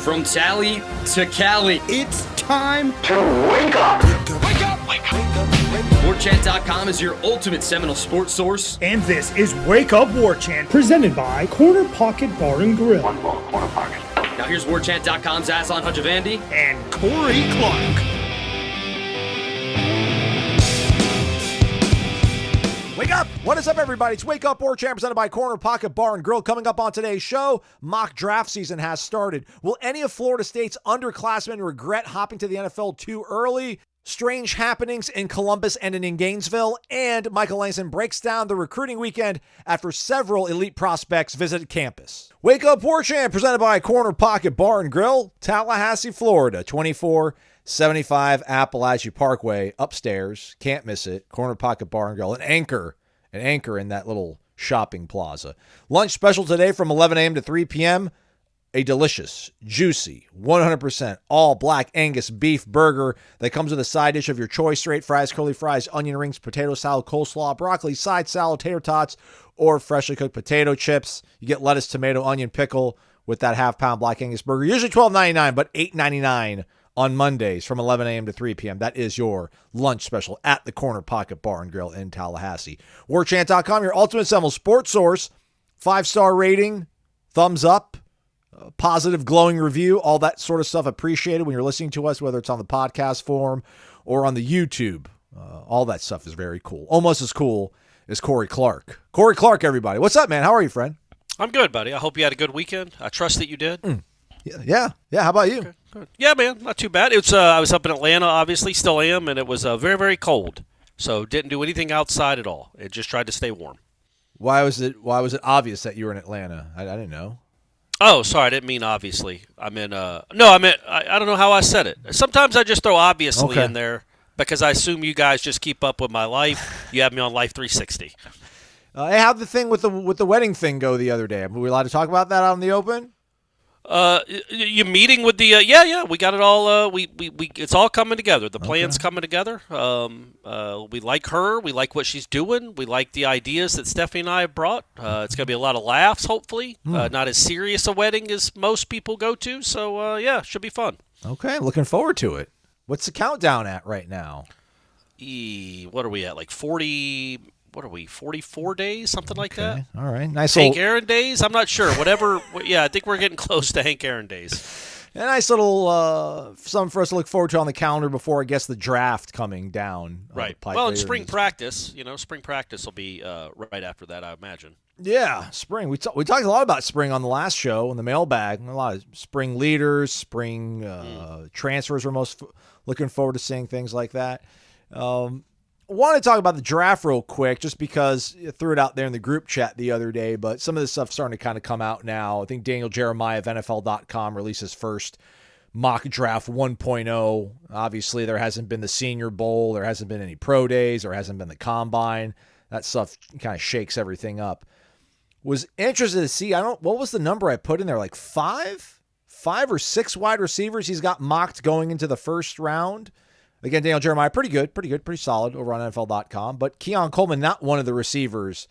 From Tally to Cali, It's time to wake up. Wake up! Wake up! Warchant.com is your ultimate Seminole sports source. And this is Wake Up Warchant, presented by Corner Pocket Bar and Grill. One more corner pocket. Now here's Warchant.com's Aslan Hajavandi. And Corey Clark. Wake up! What is up, everybody? It's Wake Up Warchant, presented by Corner Pocket Bar and Grill. Coming up on today's show, mock draft season has started. Will any of Florida State's underclassmen regret hopping to the NFL too early? Strange happenings in Columbus and in Gainesville. And Michael Langston breaks down the recruiting weekend after several elite prospects visited campus. Wake Up Warchant, presented by Corner Pocket Bar and Grill, Tallahassee, Florida, 2475 Appalachia Parkway, upstairs. Can't miss it. Corner Pocket Bar and Grill, an anchor in that little shopping plaza. Lunch special today from 11 a.m. to 3 p.m. A delicious, juicy, 100% all black Angus beef burger that comes with a side dish of your choice: straight fries, curly fries, onion rings, potato salad, coleslaw, broccoli, side salad, tater tots, or freshly cooked potato chips. You get lettuce, tomato, onion, pickle with that half-pound black Angus burger. Usually $12.99, but $8.99 on Mondays from 11 a.m. to 3 p.m. That is your lunch special at the Corner Pocket Bar and Grill in Tallahassee. Warchant.com, your ultimate Seminole sports source. 5-star rating, thumbs up, positive glowing review, all that sort of stuff appreciated when you're listening to us, whether it's on the podcast form or on the YouTube. All that stuff is very cool. Almost as cool as Corey Clark. Corey Clark, everybody. What's up, man? How are you, friend? I'm good, buddy. I hope you had a good weekend. I trust that you did. Yeah. How about you? Okay, good. Yeah, man, not too bad. It's I was up in Atlanta, obviously, still am, and it was very, very cold. So didn't do anything outside at all. It just tried to stay warm. Why was it obvious that you were in Atlanta? I didn't know. Oh, sorry, I didn't mean obviously. I meant I don't know how I said it. Sometimes I just throw obviously in there because I assume you guys just keep up with my life. You have me on Life 360. Hey, how'd the thing with the wedding thing go the other day? Were we allowed to talk about that out in the open? You meeting with the yeah, we got it all. We it's all coming together. The plan's coming together. We like her. We like what she's doing. We like the ideas that Stephanie and I have brought. It's gonna be a lot of laughs, hopefully. Not as serious a wedding as most people go to. So yeah, should be fun. Okay, looking forward to it. What's the countdown at right now? What are we at? Like 40. What are we, 44 days, something like that? All right. Nice Hank Aaron days? I'm not sure. Whatever. Yeah, I think we're getting close to Hank Aaron days. A nice little something for us to look forward to on the calendar before, I guess, the draft coming down. Right. Well, in spring practice, spring practice will be right after that, I imagine. Yeah, spring. We talked a lot about spring on the last show in the mailbag. A lot of spring leaders, spring transfers. We're most looking forward to seeing things like that. Want to talk about the draft real quick, just because you threw it out there in the group chat the other day, but some of this stuff's starting to kind of come out now. I think Daniel Jeremiah of NFL.com released his first mock draft 1.0. Obviously, there hasn't been the Senior Bowl. There hasn't been any pro days. There hasn't been the combine. That stuff kind of shakes everything up. Was interested to see, what was the number I put in there? Like five or six wide receivers he's got mocked going into the first round. Again, Daniel Jeremiah, pretty good, pretty solid over on NFL.com. But Keon Coleman, not one of the receivers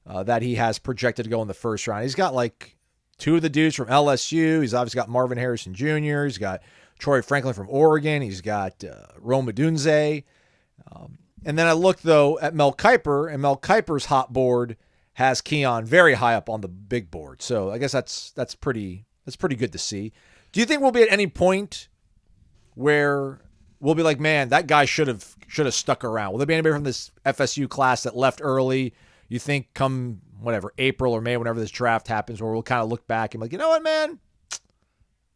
that he has projected to go in the first round. He's got like two of the dudes from LSU. He's obviously got Marvin Harrison Jr. He's got Troy Franklin from Oregon. He's got Rome Odunze. And then I looked, though, at Mel Kiper, and Mel Kiper's hot board has Keon very high up on the big board. So I guess that's pretty good to see. Do you think we'll be at any point where we'll be like, man, that guy should have stuck around? Will there be anybody from this FSU class that left early, you think, come April or May, whenever this draft happens, where we'll kind of look back and be like, you know what, man,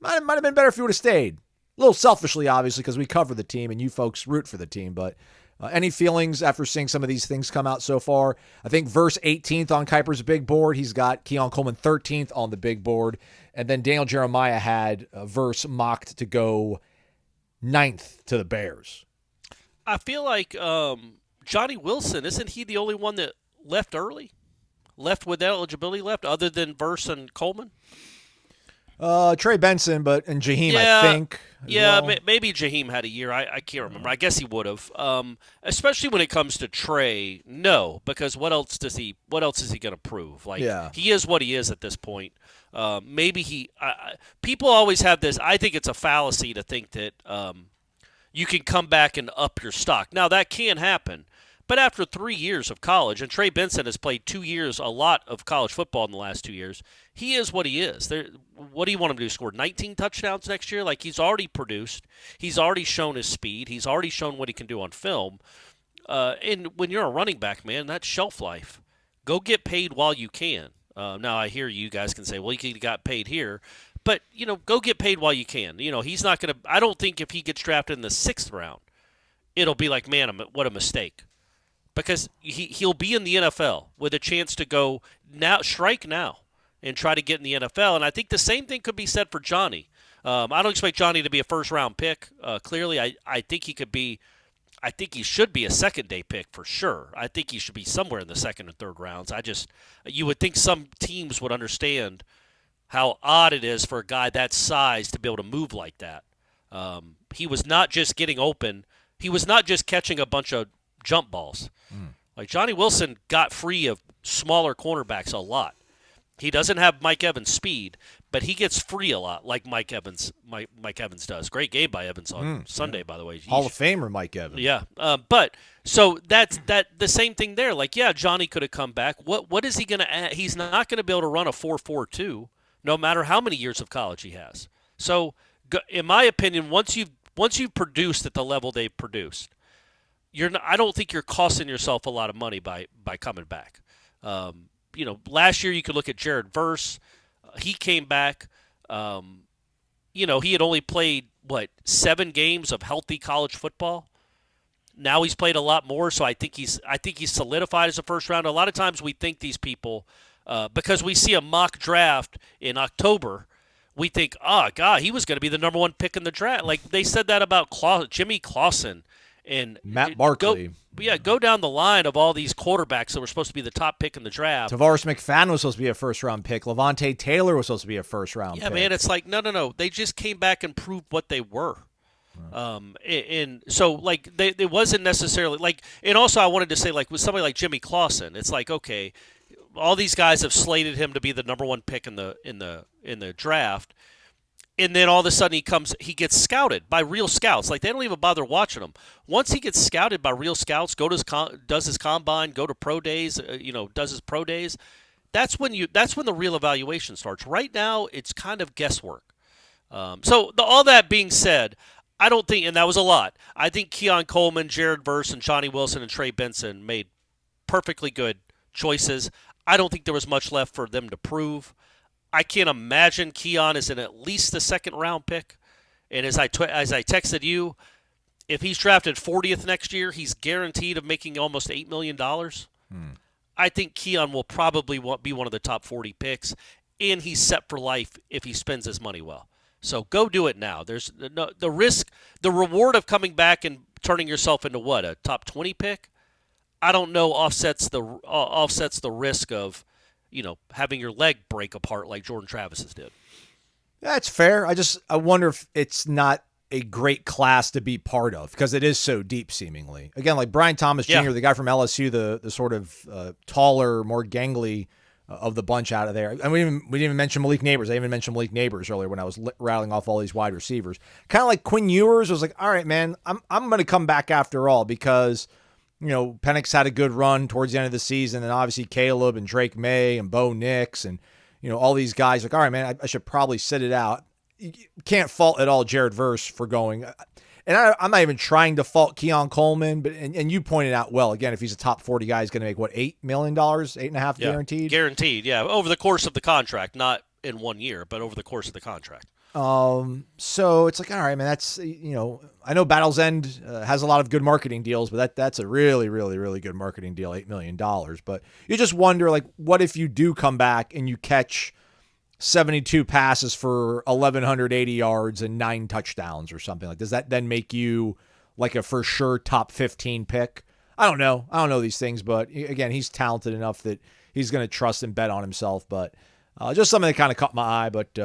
might have been better if you would have stayed? A little selfishly, obviously, because we cover the team and you folks root for the team, but any feelings after seeing some of these things come out so far? I think verse 18th on Kiper's big board. He's got Keon Coleman 13th on the big board. And then Daniel Jeremiah had verse mocked to go 9th to the Bears. I feel like Johnny Wilson, isn't he the only one that left early? Left with eligibility left, other than Verse and Coleman? Trey Benson, and Jaheim, Yeah. I think. Yeah, well. Maybe Jaheim had a year. I can't remember. I guess he would have. Especially when it comes to Trey, no, because what else is he going to prove? Like he is what he is at this point. Maybe people always have this. I think it's a fallacy to think that you can come back and up your stock. Now that can happen. But after 3 years of college, and Trey Benson has played 2 years, a lot of college football in the last 2 years, he is what he is. What do you want him to do? Score 19 touchdowns next year? Like, he's already produced. He's already shown his speed. He's already shown what he can do on film. And when you're a running back, man, that's shelf life. Go get paid while you can. Now, I hear you guys can say, well, he got paid here. But, go get paid while you can. He's not going to – I don't think if he gets drafted in the 6th round, it'll be like, man, what a mistake. Because he'll be in the NFL with a chance to go now, strike now, and try to get in the NFL. And I think the same thing could be said for Johnny. I don't expect Johnny to be a first-round pick. Clearly, I think he could be. I think he should be a second-day pick for sure. I think he should be somewhere in the second and third rounds. You would think some teams would understand how odd it is for a guy that size to be able to move like that. He was not just getting open. He was not just catching a bunch of jump balls. Like, Johnny Wilson got free of smaller cornerbacks a lot. He doesn't have Mike Evans' speed, but he gets free a lot, like Mike Evans does. Great game by Evans on Sunday, by the way. Hall of Famer Mike Evans. Yeah, but so that's the same thing there. Like, yeah, Johnny could have come back. What is he going to add? He's not going to be able to run a 4.42, no matter how many years of college he has. So, in my opinion, once you've produced at the level they've produced, I don't think you're costing yourself a lot of money by coming back. Last year you could look at Jared Verse. He came back. He had only played 7 games of healthy college football. Now he's played a lot more, so I think he's solidified as a first round. A lot of times we think these people, because we see a mock draft in October, we think, oh God, he was going to be the number 1 pick in the draft. Like, they said that about Jimmy Clausen. And Matt Barkley. Go down the line of all these quarterbacks that were supposed to be the top pick in the draft. Tavares McFadden was supposed to be a first-round pick. Levante Taylor was supposed to be a first-round pick. Yeah, man, it's like, no. They just came back and proved what they were. And so, like, it wasn't necessarily, like, and also I wanted to say, like, with somebody like Jimmy Clausen, it's like, okay, all these guys have slated him to be the number 1 pick in the draft. And then all of a sudden he gets scouted by real scouts. Like, they don't even bother watching him. Once he gets scouted by real scouts, does his combine, go to pro days, does his pro days. That's when the real evaluation starts. Right now, it's kind of guesswork. All that being said, I don't think, and that was a lot. I think Keon Coleman, Jared Verse, and Johnny Wilson and Trey Benson made perfectly good choices. I don't think there was much left for them to prove. I can't imagine Keon is in at least the 2nd round pick. And as I texted you, if he's drafted 40th next year, he's guaranteed of making almost $8 million. I think Keon will probably be one of the top 40 picks, and he's set for life if he spends his money well. So go do it now. There's the risk, the reward of coming back and turning yourself into a top 20 pick. I don't know offsets the risk of having your leg break apart like Jordan Travis's did. That's fair. I wonder if it's not a great class to be part of because it is so deep seemingly. Again, like Brian Thomas Jr., the guy from LSU, the sort of taller, more gangly of the bunch out of there. And we didn't even mention Malik Neighbors. I even mentioned Malik Neighbors earlier when I was rattling off all these wide receivers. Kind of like Quinn Ewers was like, all right, man, I'm going to come back after all because Penix had a good run towards the end of the season, and obviously Caleb and Drake May and Bo Nix and all these guys like, all right, man, I should probably sit it out. You can't fault at all Jared Verse for going. And I'm not even trying to fault Keon Coleman, but and you pointed out well, again, if he's a top 40 guy, he's going to make $8 million, $8.5 guaranteed? Guaranteed, yeah, over the course of the contract, not in 1 year, but over the course of the contract. So it's like, all right, man, that's, I know Battle's End has a lot of good marketing deals, but that's a really, really, really good marketing deal, $8 million. But you just wonder, like, what if you do come back and you catch 72 passes for 1,180 yards and 9 touchdowns or something? Like, does that then make you like a for sure top 15 pick? I don't know these things, but again, he's talented enough that he's going to trust and bet on himself. But just something that kind of caught my eye, but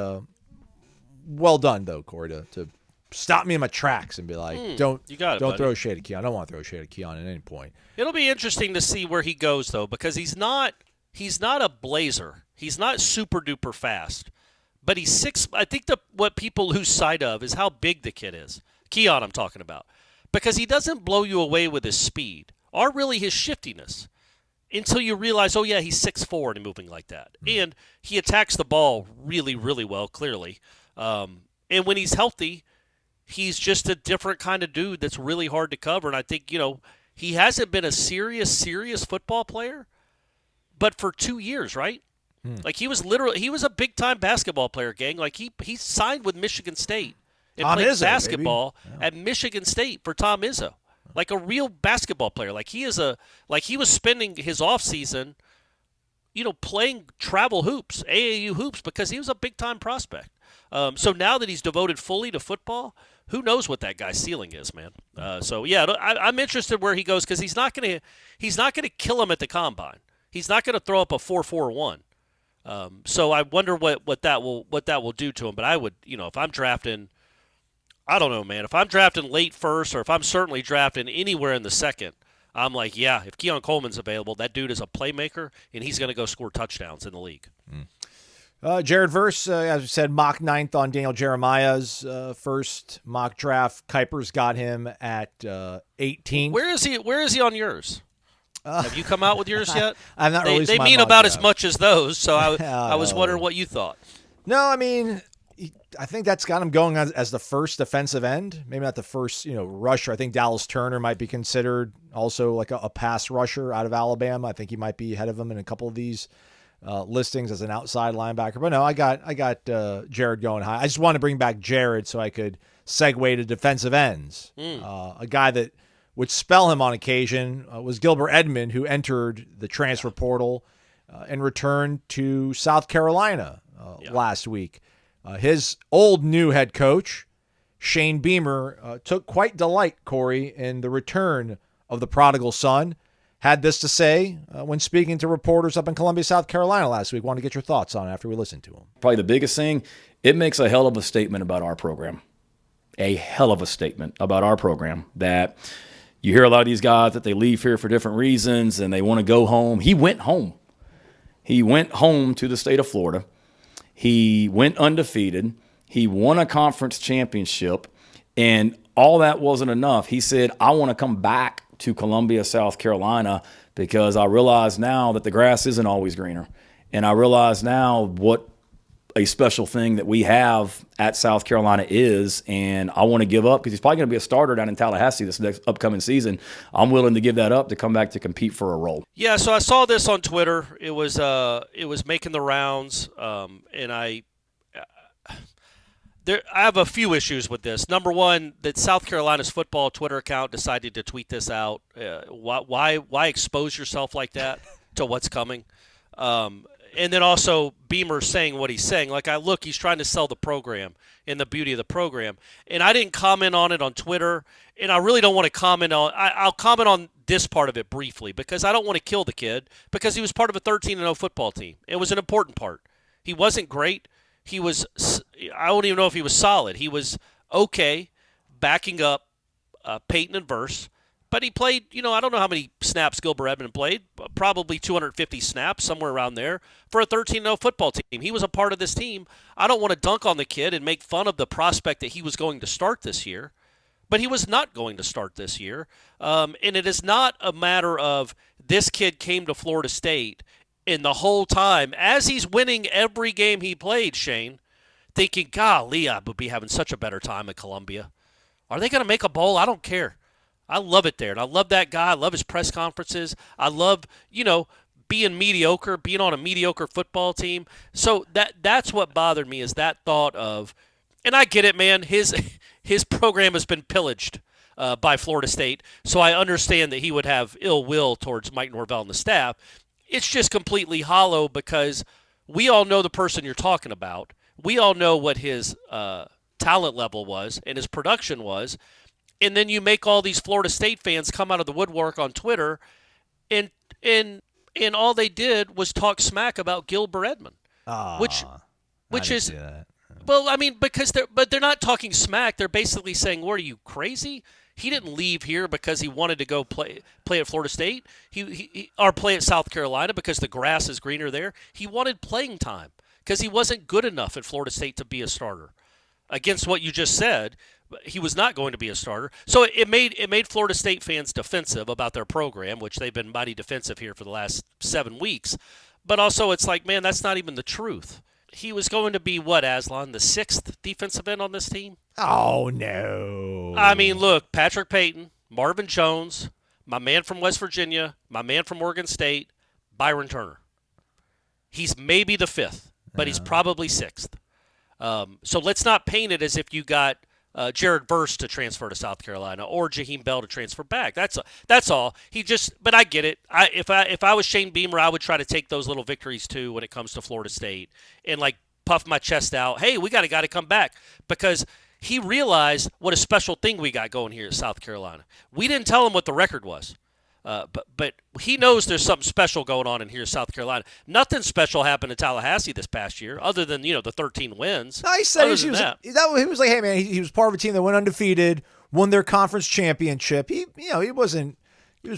well done though, Corey, to stop me in my tracks and be like, don't throw shade at Keon. I don't want to throw shade at Keon at any point. It'll be interesting to see where he goes though, because he's not a blazer. He's not super duper fast, but he's 6. I think what people lose sight of is how big the kid is. Keon, I'm talking about, because he doesn't blow you away with his speed or really his shiftiness until you realize, oh yeah, he's 6'4" and moving like that, and he attacks the ball really, really well, clearly. And when he's healthy, he's just a different kind of dude that's really hard to cover. And I think he hasn't been a serious football player, but for 2 years, right? Like he was a big time basketball player, gang. Like he signed with Michigan State and Tom played Izzo, basketball at Michigan State for Tom Izzo, like a real basketball player. Like he was spending his off season, playing travel hoops, AAU hoops, because he was a big time prospect. So now that he's devoted fully to football, who knows what that guy's ceiling is, man. So yeah, I'm interested where he goes, because he's not gonna kill him at the combine. He's not gonna throw up a 4.41. So I wonder what that will do to him. But I would, if I'm drafting, I don't know, man. If I'm drafting late first, or if I'm certainly drafting anywhere in the second, I'm like, yeah, if Keon Coleman's available, that dude is a playmaker, and he's going to go score touchdowns in the league. Jared Verse, as we said, mock 9th on Daniel Jeremiah's first mock draft. Kuiper's got him at 18. Where is he on yours? Have you come out with yours yet? I've not released They my mean mock about draft. as much as those, so I was wondering what you thought. No, I mean, I think that's got him going as the first defensive end. Maybe not the first, rusher. I think Dallas Turner might be considered also like a pass rusher out of Alabama. I think he might be ahead of him in a couple of these listings as an outside linebacker. But no, I got Jared going high. I just want to bring back Jared so I could segue to defensive ends. A guy that would spell him on occasion was Gilbert Edmond, who entered the transfer portal and returned to South Carolina last week. His old new head coach, Shane Beamer, took quite delight, Corey, in the return of the prodigal son. Had this to say when speaking to reporters up in Columbia, South Carolina last week. Want to get your thoughts on it after we listened to him. Probably the biggest thing, it makes a hell of a statement about our program. A hell of a statement about our program that you hear a lot of these guys that they leave here for different reasons and they want to go home. He went home. He went home to the state of Florida. He went undefeated. He won a conference championship, and all that wasn't enough. He said, I want to come back to Columbia, South Carolina, because I realize now that the grass isn't always greener. And I realize now what a special thing that we have at South Carolina is, and I want to give up because he's probably going to be a starter down in Tallahassee this next upcoming season. I'm willing to give that up to come back to compete for a role. Yeah, so I saw this on Twitter. It was making the rounds, and I have a few issues with this. Number one, that South Carolina's football Twitter account decided to tweet this out. Why expose yourself like that to what's coming? And then also Beamer saying what he's saying. Like, he's trying to sell the program and the beauty of the program. And I didn't comment on it on Twitter, and I really don't want to comment on – I'll comment on this part of it briefly because I don't want to kill the kid because he was part of a 13-0 football team. It was an important part. He wasn't great. He was – I don't even know if he was solid. He was okay backing up Peyton and Verse. But he played, I don't know how many snaps Gilbert Edmond played, probably 250 snaps, somewhere around there, for a 13-0 football team. He was a part of this team. I don't want to dunk on the kid and make fun of the prospect that he was going to start this year, but he was not going to start this year. And it is not a matter of this kid came to Florida State and the whole time, as he's winning every game he played, Shane, thinking, golly, I would be having such a better time at Columbia. Are they going to make a bowl? I don't care. I love it there, and I love that guy. I love his press conferences. I love, being mediocre, being on a mediocre football team. So that's what bothered me is that thought of, and I get it, man, his program has been pillaged by Florida State, so I understand that he would have ill will towards Mike Norvell and the staff. It's just completely hollow because we all know the person you're talking about. We all know what his talent level was and his production was. And then you make all these Florida State fans come out of the woodwork on Twitter, and all they did was talk smack about Gilbert Edmond, which is Well, I mean, because they're not talking smack. They're basically saying, "What are you, crazy?" He didn't leave here because he wanted to go play at Florida State. Or play at South Carolina because the grass is greener there. He wanted playing time because he wasn't good enough at Florida State to be a starter. Against what you just said, he was not going to be a starter. So it made Florida State fans defensive about their program, which they've been mighty defensive here for the last 7 weeks. But also it's like, man, that's not even the truth. He was going to be, what, Aslan, the 6th defensive end on this team? Oh, no. I mean, look, Patrick Payton, Marvin Jones, my man from West Virginia, my man from Oregon State, Byron Turner. He's maybe the 5th, but he's probably 6th. So let's not paint it as if you got Jared Verse to transfer to South Carolina or Jaheim Bell to transfer back. That's all. But I get it. If I was Shane Beamer, I would try to take those little victories too when it comes to Florida State and like puff my chest out. Hey, we got a guy to come back because he realized what a special thing we got going here at South Carolina. We didn't tell him what the record was. But he knows there's something special going on in here in South Carolina. Nothing special happened in Tallahassee this past year, other than the 13 wins. No, he said he was like, hey man, he was part of a team that went undefeated, won their conference championship. He was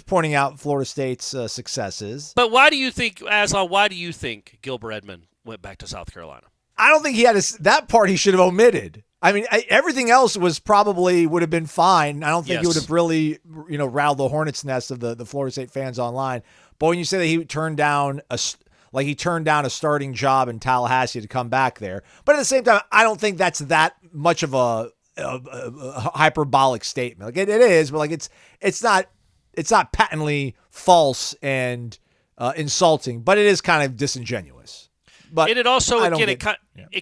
pointing out Florida State's successes. But why do you think, Aslan? Why do you think Gilbert Edmond went back to South Carolina? I don't think he had that part. He should have omitted. I mean, everything else would have been fine. I don't think he would have really, riled the hornet's nest of the Florida State fans online. But when you say that he turned down a starting job in Tallahassee to come back there, but at the same time, I don't think that's that much of a hyperbolic statement. Like it is, but like it's not patently false and insulting, but it is kind of disingenuous. But and it also, again, it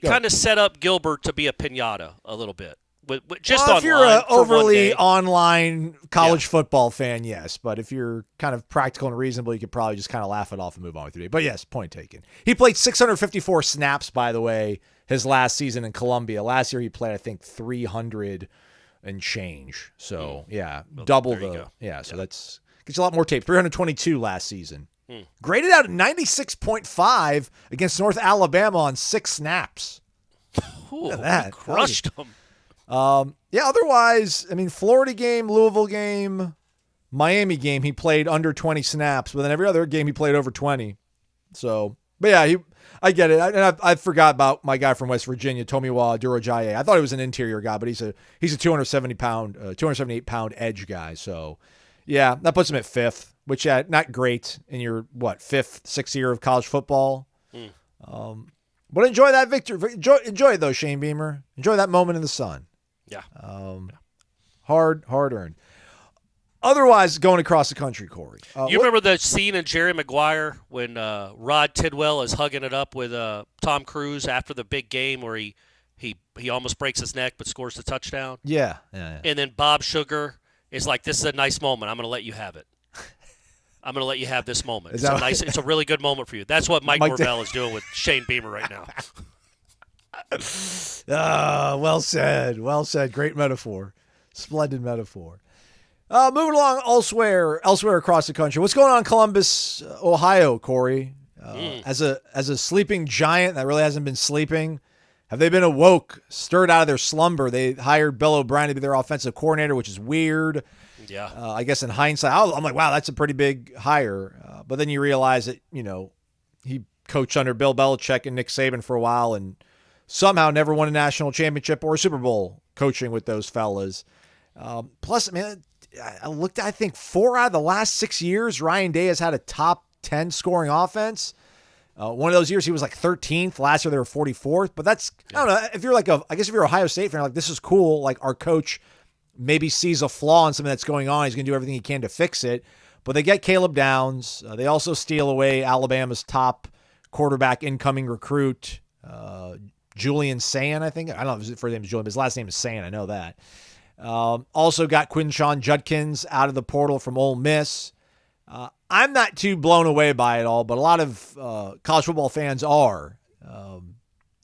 kind of set up Gilbert to be a pinata a little bit. If you're an overly online college football fan, yes. But if you're kind of practical and reasonable, you could probably just kind of laugh it off and move on with your day. But yes, point taken. He played 654 snaps, by the way, his last season in Columbia. Last year he played, I think, 300 and change. So, double the – so that's – gets a lot more tape. 322 last season. Graded out at 96.5 against North Alabama on 6 snaps. Ooh, look at that. Crushed them. Otherwise, I mean, Florida game, Louisville game, Miami game, he played under 20 snaps. But then every other game, he played over 20. So, but yeah, I get it. I forgot about my guy from West Virginia, Tomiwa Durojaye. I thought he was an interior guy, but he's a 278-pound edge guy. So, yeah, that puts him at 5th. Which not great in your 5th, 6th year of college football. But enjoy that victory. Enjoy it though, Shane Beamer. Enjoy that moment in the sun. Yeah. Hard earned. Otherwise, going across the country, Corey. You remember the scene in Jerry Maguire when Rod Tidwell is hugging it up with Tom Cruise after the big game where he almost breaks his neck but scores the touchdown? Yeah. And then Bob Sugar is like, "This is a nice moment. I'm going to let you have it. I'm going to let you have this moment. It's a really good moment for you." That's what Mike Norvell is doing with Shane Beamer right now. Well said. Well said. Great metaphor. Splendid metaphor. Moving along elsewhere across the country. What's going on in Columbus, Ohio, Corey? As a sleeping giant that really hasn't been sleeping, have they been awoke, stirred out of their slumber? They hired Bill O'Brien to be their offensive coordinator, which is weird. Yeah. I guess in hindsight, I'm like, wow, that's a pretty big hire. But then you realize that, he coached under Bill Belichick and Nick Saban for a while and somehow never won a national championship or a Super Bowl coaching with those fellas. Plus, man, I looked at, I think 4 out of the last 6 years, Ryan Day has had a top 10 scoring offense. One of those years he was like 13th. Last year they were 44th. But that's, I don't know, if you're I guess if you're an Ohio State fan, like, this is cool. Like, our coach maybe sees a flaw in something that's going on. He's going to do everything he can to fix it. But they get Caleb Downs. They also steal away Alabama's top quarterback incoming recruit, Julian Sayin, I think. I don't know if his first name is Julian, but his last name is Sayin. I know that. Also got Quinshon Judkins out of the portal from Ole Miss. I'm not too blown away by it all, but a lot of college football fans are.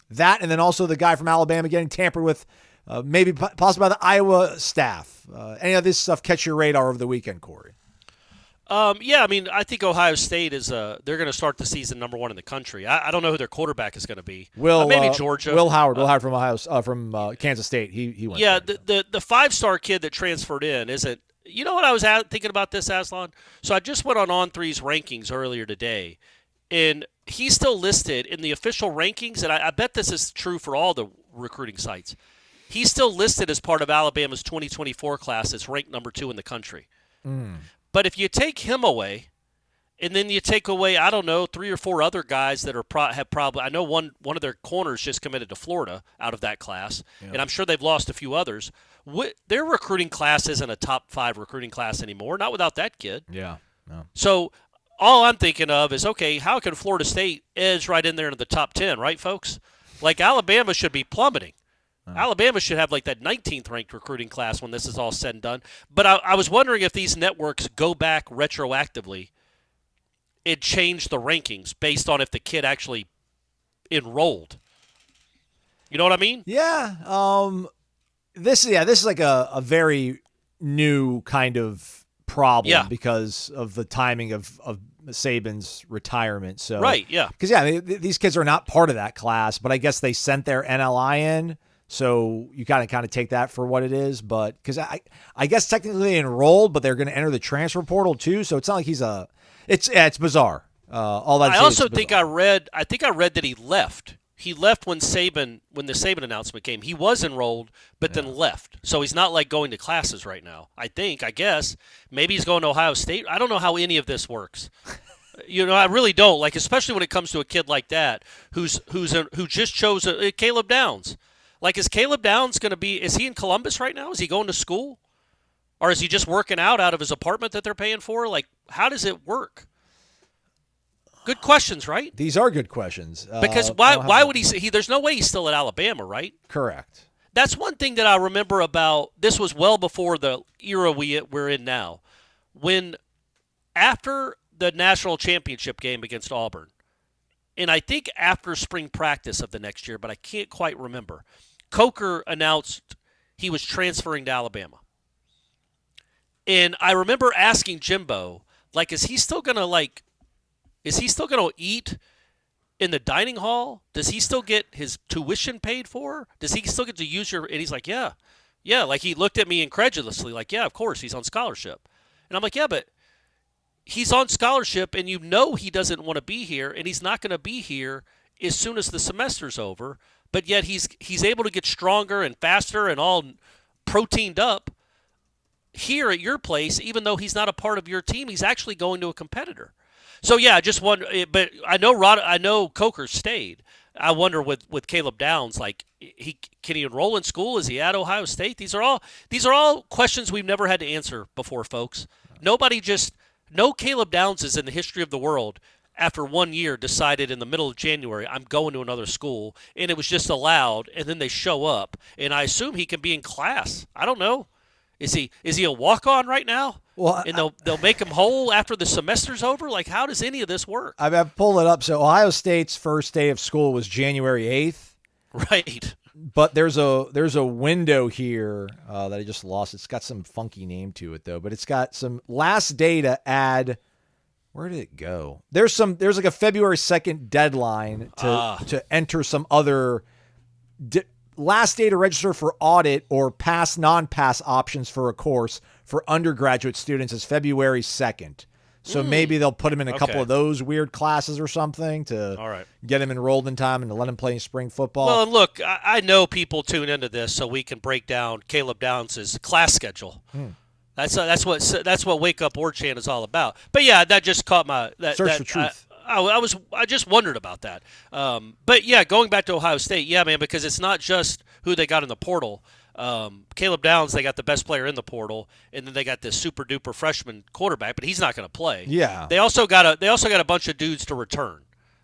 That, and then also the guy from Alabama getting tampered with, maybe possibly by the Iowa staff. Any of this stuff catch your radar over the weekend, Corey? Yeah, I mean, I think Ohio State is they're going to start the season number 1 in the country. I don't know who their quarterback is going to be. Maybe Georgia. Will Howard from Kansas State. He went. Yeah, there. the 5-star kid that transferred in isn't. You know what I was thinking about this, Aslan? So I just went on On3's rankings earlier today, and he's still listed in the official rankings, and I bet this is true for all the recruiting sites. He's still listed as part of Alabama's 2024 class that's ranked number 2 in the country. But if you take him away, and then you take away, I don't know, 3 or 4 other guys that have probably – I know one of their corners just committed to Florida out of that class, and I'm sure they've lost a few others. Their recruiting class isn't a top 5 recruiting class anymore, not without that kid. Yeah. No. So all I'm thinking of is, okay, how can Florida State edge right in there into the top 10, right, folks? Like Alabama should be plummeting. Alabama should have like that 19th ranked recruiting class when this is all said and done. But I was wondering if these networks go back retroactively and change the rankings based on if the kid actually enrolled. You know what I mean? Yeah. This is like a very new kind of problem because of the timing of Saban's retirement. So right, yeah. Because these kids are not part of that class, but I guess they sent their NLI in. So you kind of take that for what it is, but because I guess technically they enrolled, but they're going to enter the transfer portal too. So it's not like it's bizarre. All that. I also think I read that he left. He left when the Saban announcement came. He was enrolled, but then left. So he's not like going to classes right now. I guess maybe he's going to Ohio State. I don't know how any of this works. I really don't. Like, especially when it comes to a kid like that who just chose Caleb Downs. Like, is Caleb Downs going to be – is he in Columbus right now? Is he going to school? Or is he just working out of his apartment that they're paying for? Like, how does it work? Good questions, right? These are good questions. Because why would he – there's no way he's still at Alabama, right? Correct. That's one thing that I remember about – this was well before the era we're in now. When after the national championship game against Auburn, and I think after spring practice of the next year, but I can't quite remember – Coker announced he was transferring to Alabama. And I remember asking Jimbo, like, is he still going to eat in the dining hall? Does he still get his tuition paid for? Does he still get to use and he's like, yeah. Yeah, like he looked at me incredulously, like, yeah, of course, he's on scholarship. And I'm like, yeah, but he's on scholarship and he doesn't want to be here, and he's not going to be here as soon as the semester's over. But yet he's able to get stronger and faster and all proteined up here at your place, even though he's not a part of your team. He's actually going to a competitor. So yeah, I just wonder. But I know Coker stayed. I wonder with Caleb Downs, like can he enroll in school? Is he at Ohio State? These are all questions we've never had to answer before, folks. No Caleb Downs in the history of the world after 1 year decided in the middle of January, I'm going to another school, and it was just allowed, and then they show up, and I assume he can be in class. I don't know. Is he a walk-on right now? Well, and they'll make him whole after the semester's over? Like, how does any of this work? I've pulled it up. So Ohio State's first day of school was January 8th. Right. But there's a window here that I just lost. It's got some funky name to it, though, but it's got some last day to add – where did it go? There's like a February 2nd deadline to enter some other last day to register for audit or pass non-pass options for a course for undergraduate students is February 2nd. So maybe they'll put him in a couple of those weird classes or something to get him enrolled in time and to let him play spring football. Well, and look, I know people tune into this so we can break down Caleb Downs' class schedule. That's what Wake Up Warchant is all about. But yeah, that just caught my search for truth. I just wondered about that. But yeah, going back to Ohio State, yeah, man, because it's not just who they got in the portal. Caleb Downs, they got the best player in the portal, and then they got this super duper freshman quarterback, but he's not going to play. Yeah. They also got a bunch of dudes to return.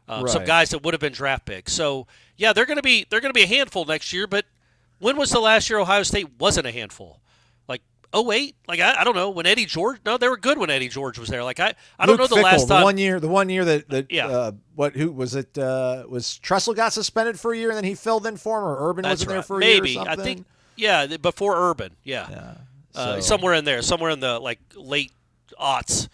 Some guys that would have been draft picks. So yeah, they're going to be a handful next year. But when was the last year Ohio State wasn't a handful? 08? Like I don't know, when Eddie George. No, they were good when Eddie George was there. Like I don't know the last time. The one year that who was it? Was Tressel got suspended for a year and then he filled in for him, or Urban wasn't there for a year or something? I think before Urban. Yeah. Somewhere in there, somewhere in the late aughts.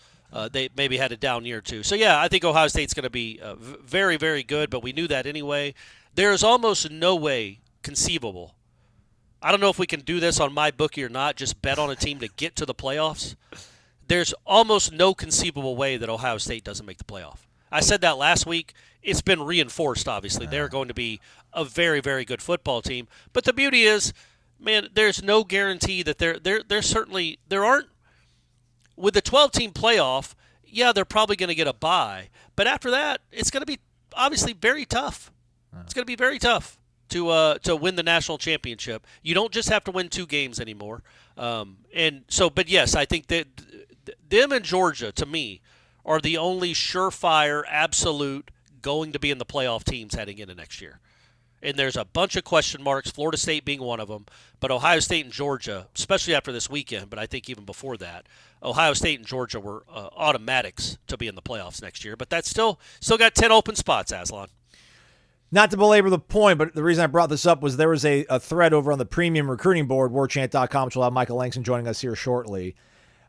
they maybe had a down year or two. So, yeah, I think Ohio State's going to be very, very good, but we knew that anyway. There is almost no way conceivable. I don't know if we can do this on MyBookie or not, just bet on a team to get to the playoffs. There's almost no conceivable way that Ohio State doesn't make the playoff. I said that last week. It's been reinforced, obviously. They're going to be a very, very good football team. But the beauty is, man, there's no guarantee that there aren't – with the 12-team playoff, yeah, they're probably going to get a bye. But after that, it's going to be obviously very tough. It's going to be very tough to win the national championship. You don't just have to win 2 games anymore. But yes, I think that them and Georgia, to me, are the only surefire, absolute going to be in the playoff teams heading into next year. And there's a bunch of question marks, Florida State being one of them. But Ohio State and Georgia, especially after this weekend, but I think even before that, Ohio State and Georgia were automatics to be in the playoffs next year. But that's still got 10 open spots, Aslan. Not to belabor the point, but the reason I brought this up was there was a thread over on the premium recruiting board, warchant.com, which will have Michael Langston joining us here shortly.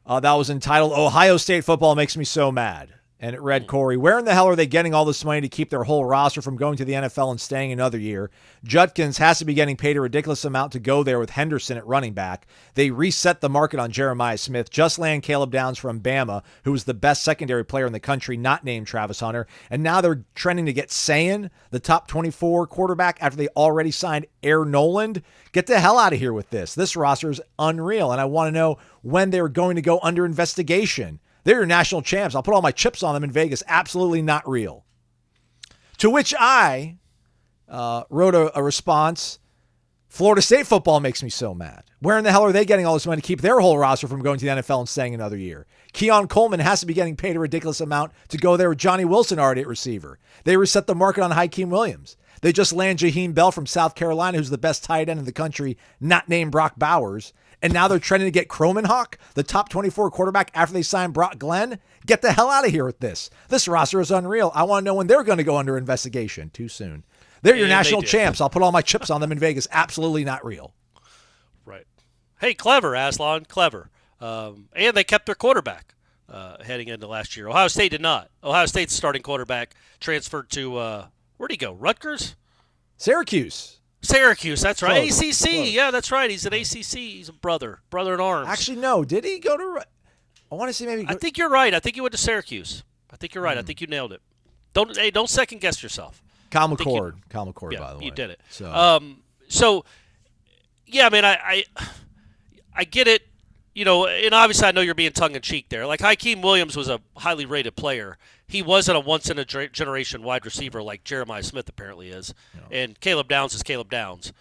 That was entitled, Ohio State Football Makes Me So Mad. And it read, Corey, where in the hell are they getting all this money to keep their whole roster from going to the NFL and staying another year? Judkins has to be getting paid a ridiculous amount to go there with Henderson at running back. They reset the market on Jeremiah Smith, just land Caleb Downs from Bama, who was the best secondary player in the country, not named Travis Hunter. And now they're trending to get Sayin, the top 24 quarterback, after they already signed Air Noland. Get the hell out of here with this. This roster is unreal, and I want to know when they're going to go under investigation. They're your national champs. I'll put all my chips on them in Vegas. Absolutely not real. To which I wrote a response. Florida State football makes me so mad. Where in the hell are they getting all this money to keep their whole roster from going to the NFL and staying another year? Keon Coleman has to be getting paid a ridiculous amount to go there with Johnny Wilson already at receiver. They reset the market on Hakeem Williams. They just land Jaheim Bell from South Carolina, who's the best tight end in the country, not named Brock Bowers. And now they're trending to get Kromenhoek, the top 24 quarterback, after they sign Brock Glenn. Get the hell out of here with this. This roster is unreal. I want to know when they're going to go under investigation. Too soon. They're your national champs. I'll put all my chips on them in Vegas. Absolutely not real. Right. Hey, clever, Aslan. Clever. And they kept their quarterback heading into last year. Ohio State did not. Ohio State's starting quarterback transferred to, where'd he go? Rutgers? Syracuse, that's right. Close. ACC, Close. Yeah, that's right. He's at ACC. He's a brother in arms. Actually, no. Did he go to? I want to see maybe. I think you're right. I think he went to Syracuse. I think you're right. I think you nailed it. Don't second guess yourself. Kyle McCord, yeah, by the way. You did it. So, yeah, man, I get it. You know, and obviously I know you're being tongue-in-cheek there. Like, Hakeem Williams was a highly rated player. He wasn't a once-in-a-generation wide receiver like Jeremiah Smith apparently is. No. And Caleb Downs is Caleb Downs.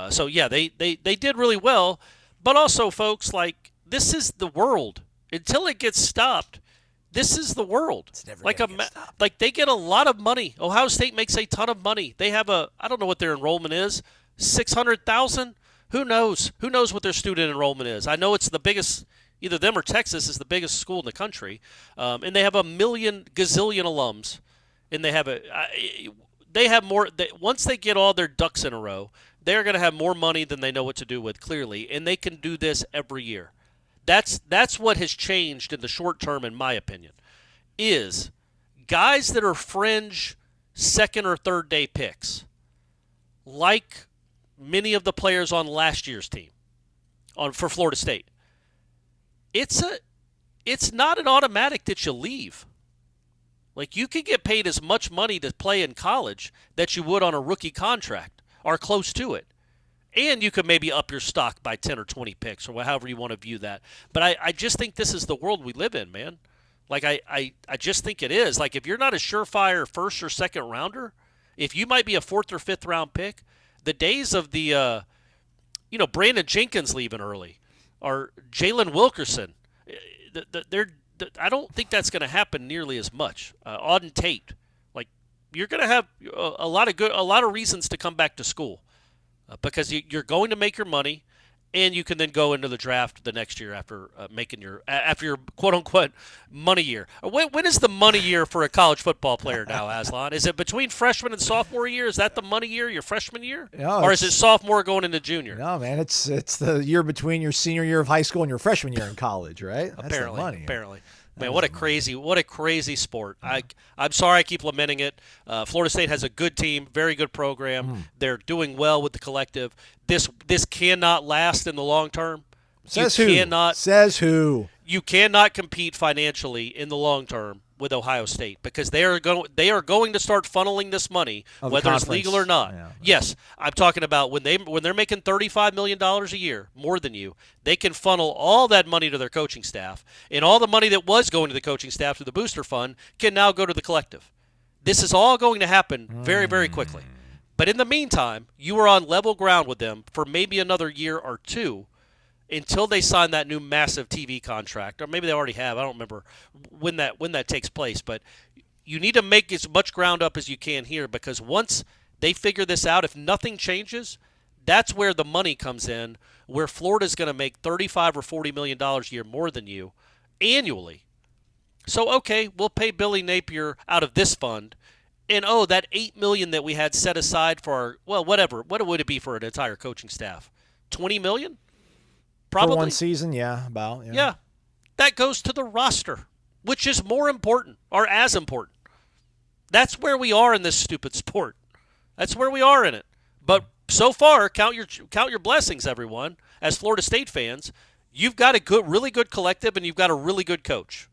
So, yeah, they did really well. But also, folks, like, this is the world. Until it gets stopped, this is the world. It's never like going to get stopped. Like, they get a lot of money. Ohio State makes a ton of money. They have I don't know what their enrollment is, 600,000? Who knows? Who knows what their student enrollment is? I know it's the biggest, either them or Texas is the biggest school in the country. And they have a gazillion alums. And they have more, once they get all their ducks in a row, they're going to have more money than they know what to do with, clearly. And they can do this every year. That's what has changed in the short term, in my opinion, is guys that are fringe second or third day picks, like many of the players on last year's team for Florida State. It's not an automatic that you leave. Like, you can get paid as much money to play in college that you would on a rookie contract or close to it. And you could maybe up your stock by 10 or 20 picks or however you want to view that. But I just think this is the world we live in, man. Like, I just think it is. Like, if you're not a surefire first or second rounder, if you might be a fourth or fifth round pick, the days of the, Brandon Jenkins leaving early or Jalen Wilkerson, I don't think that's going to happen nearly as much. Auden Tate, like, you're going to have a lot of reasons to come back to school because you're going to make your money, and you can then go into the draft the next year after making your quote unquote money year. When is the money year for a college football player now, Aslan? Is it between freshman and sophomore year? Is that the money year, your freshman year, or is it sophomore going into junior? No, man, it's the year between your senior year of high school and your freshman year in college, right? That's apparently, the money. Apparently. Man, what a crazy sport. I'm sorry I keep lamenting it. Florida State has a good team, very good program. They're doing well with the collective. This cannot last in the long term. Says who? You cannot compete financially in the long term with Ohio State because they are going to start funneling this money, whether it's legal or not. Yeah. Yes, I'm talking about when they're making $35 million a year, more than you, they can funnel all that money to their coaching staff, and all the money that was going to the coaching staff through the booster fund can now go to the collective. This is all going to happen very, very quickly. But in the meantime, you are on level ground with them for maybe another year or two until they sign that new massive TV contract, or maybe they already have. I don't remember when that takes place. But you need to make as much ground up as you can here, because once they figure this out, if nothing changes, that's where the money comes in, where Florida's going to make $35 or $40 million a year more than you annually. So, okay, we'll pay Billy Napier out of this fund. And, that $8 million that we had set aside for whatever. What would it be for an entire coaching staff? $20 million? Probably. For one season, yeah, about. Yeah. That goes to the roster, which is more important, or as important. That's where we are in this stupid sport. That's where we are in it. But so far, count your blessings, everyone. As Florida State fans, you've got a really good collective, and you've got a really good coach.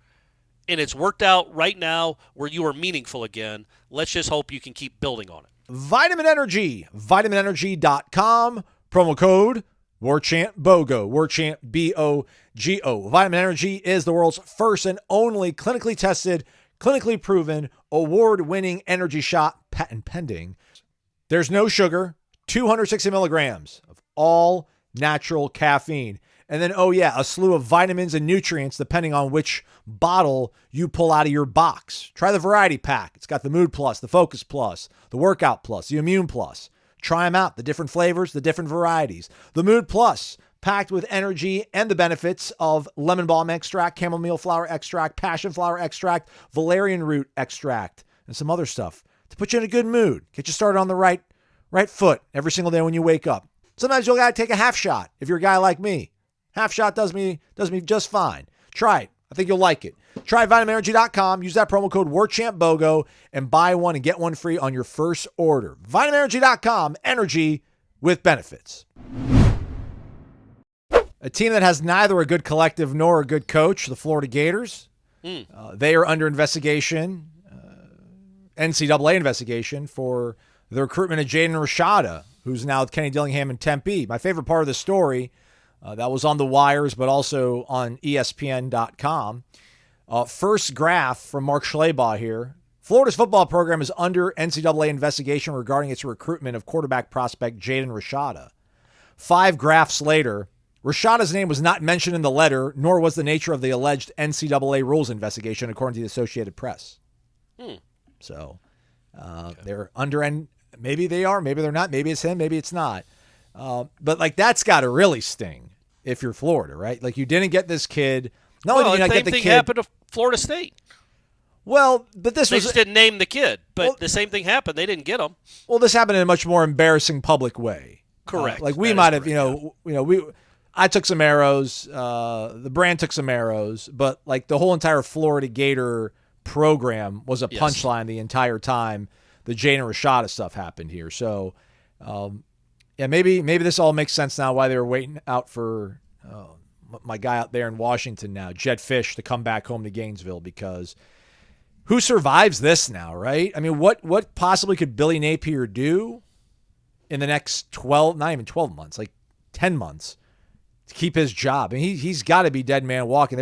And it's worked out right now where you are meaningful again. Let's just hope you can keep building on it. Vitamin Energy, vitaminenergy.com, promo code Warchant BOGO, Warchant BOGO. Vitamin Energy is the world's first and only clinically tested, clinically proven, award-winning energy shot, patent pending. There's no sugar, 260 milligrams of all natural caffeine. And then, a slew of vitamins and nutrients depending on which bottle you pull out of your box. Try the variety pack. It's got the Mood Plus, the Focus Plus, the Workout Plus, the Immune Plus. Try them out, the different flavors, the different varieties. The Mood Plus, packed with energy and the benefits of lemon balm extract, chamomile flower extract, passion flower extract, valerian root extract, and some other stuff to put you in a good mood. Get you started on the right foot every single day when you wake up. Sometimes you'll got to take a half shot if you're a guy like me. Half shot does me just fine. Try it. I think you'll like it. Try vitaminenergy.com. Use that promo code WarChampBOGO and buy one and get one free on your first order. vitaminenergy.com. Energy with benefits. A team that has neither a good collective nor a good coach, the Florida Gators. They are under investigation, NCAA investigation, for the recruitment of Jaden Rashada, who's now with Kenny Dillingham in Tempe. My favorite part of the story, that was on the wires, but also on ESPN.com. First graph from Mark Schleybaugh here. Florida's football program is under NCAA investigation regarding its recruitment of quarterback prospect Jaden Rashada. 5 graphs later, Rashada's name was not mentioned in the letter, nor was the nature of the alleged NCAA rules investigation, according to the Associated Press. So they're under, maybe they are, maybe they're not, maybe it's him, maybe it's not. But that's got to really sting if you're Florida, right? Like, you didn't get this kid. Not only did you not get the kid. The same thing happened to Florida State. Well, but they just didn't name the kid, but the same thing happened. They didn't get him. Well, this happened in a much more embarrassing public way. Correct. We might have, I took some arrows. The brand took some arrows, but the whole entire Florida Gator program was a punchline the entire time the Jaden Rashada stuff happened here. So, maybe this all makes sense now why they were waiting out for my guy out there in Washington now, Jed Fish, to come back home to Gainesville, because who survives this now, right? I mean, what possibly could Billy Napier do in the next 12, not even 12 months, 10 months to keep his job? I mean, he's got to be dead man walking.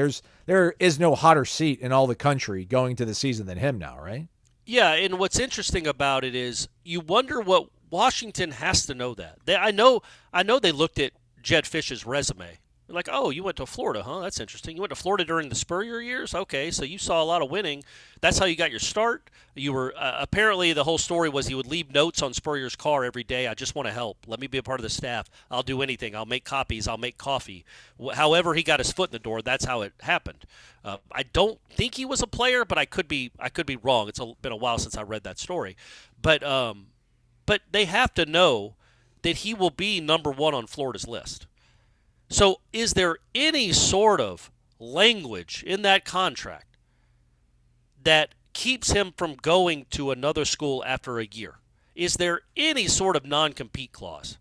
There is no hotter seat in all the country going to the season than him now, right? Yeah, and what's interesting about it is you wonder what Washington has to know that. I know they looked at Jed Fish's resume. Like, oh, you went to Florida, huh? That's interesting. You went to Florida during the Spurrier years? Okay, so you saw a lot of winning. That's how you got your start. You were apparently the whole story was he would leave notes on Spurrier's car every day. I just want to help. Let me be a part of the staff. I'll do anything. I'll make copies. I'll make coffee. However he got his foot in the door, that's how it happened. I don't think he was a player, but I could be wrong. It's been a while since I read that story. But they have to know that he will be number 1 on Florida's list. So is there any sort of language in that contract that keeps him from going to another school after a year? Is there any sort of non-compete clause?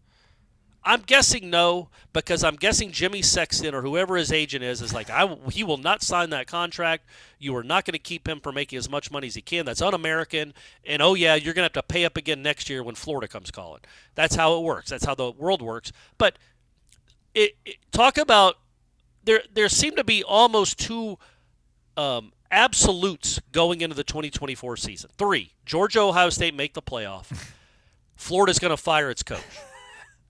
I'm guessing no, because I'm guessing Jimmy Sexton or whoever his agent is like, he will not sign that contract. You are not going to keep him from making as much money as he can. That's un-American. And, oh, yeah, you're going to have to pay up again next year when Florida comes calling. That's how it works. That's how the world works. But talk about there seem to be almost two absolutes going into the 2024 season. 3, Georgia, Ohio State make the playoff. Florida's going to fire its coach.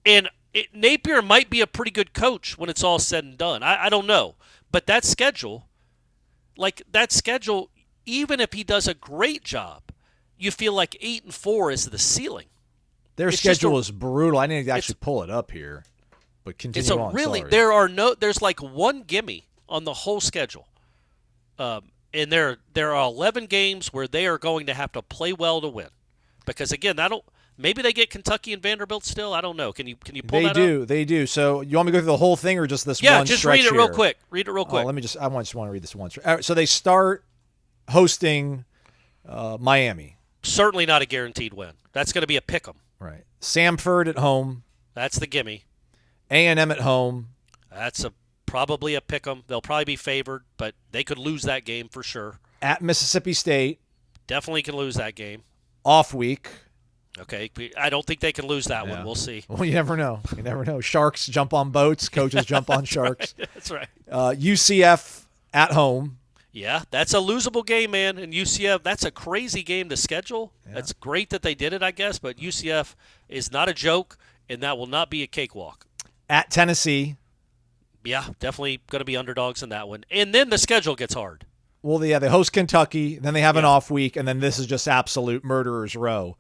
And Napier might be a pretty good coach when it's all said and done. I don't know. But that schedule, even if he does a great job, you feel like 8-4 is the ceiling. Their schedule is brutal. I need to actually pull it up here. But continue on. Sorry. There's like one gimme on the whole schedule. And there are 11 games where they are going to have to play well to win. Because, again, maybe they get Kentucky and Vanderbilt still. I don't know. Can you pull that up? They do. So you want me to go through the whole thing or just this one stretch? Yeah, just read it real here? quick. Read it real quick. I just want to read this one. All right, so they start hosting Miami. Certainly not a guaranteed win. That's going to be a pick 'em. Right. Samford at home. That's the gimme. A&M at home. That's probably a pick 'em. They'll probably be favored, but they could lose that game for sure. At Mississippi State. Definitely can lose that game. Off week. Okay, I don't think they can lose that one. We'll see. Well, you never know. You never know. Sharks jump on boats. Coaches jump on sharks. That's right. UCF at home. Yeah, that's a losable game, man. And UCF, that's a crazy game to schedule. Yeah. That's great that they did it, I guess. But UCF is not a joke, and that will not be a cakewalk. At Tennessee. Yeah, definitely going to be underdogs in that one. And then the schedule gets hard. Well, yeah, they host Kentucky, then they have an off week, and then this is just absolute murderer's row.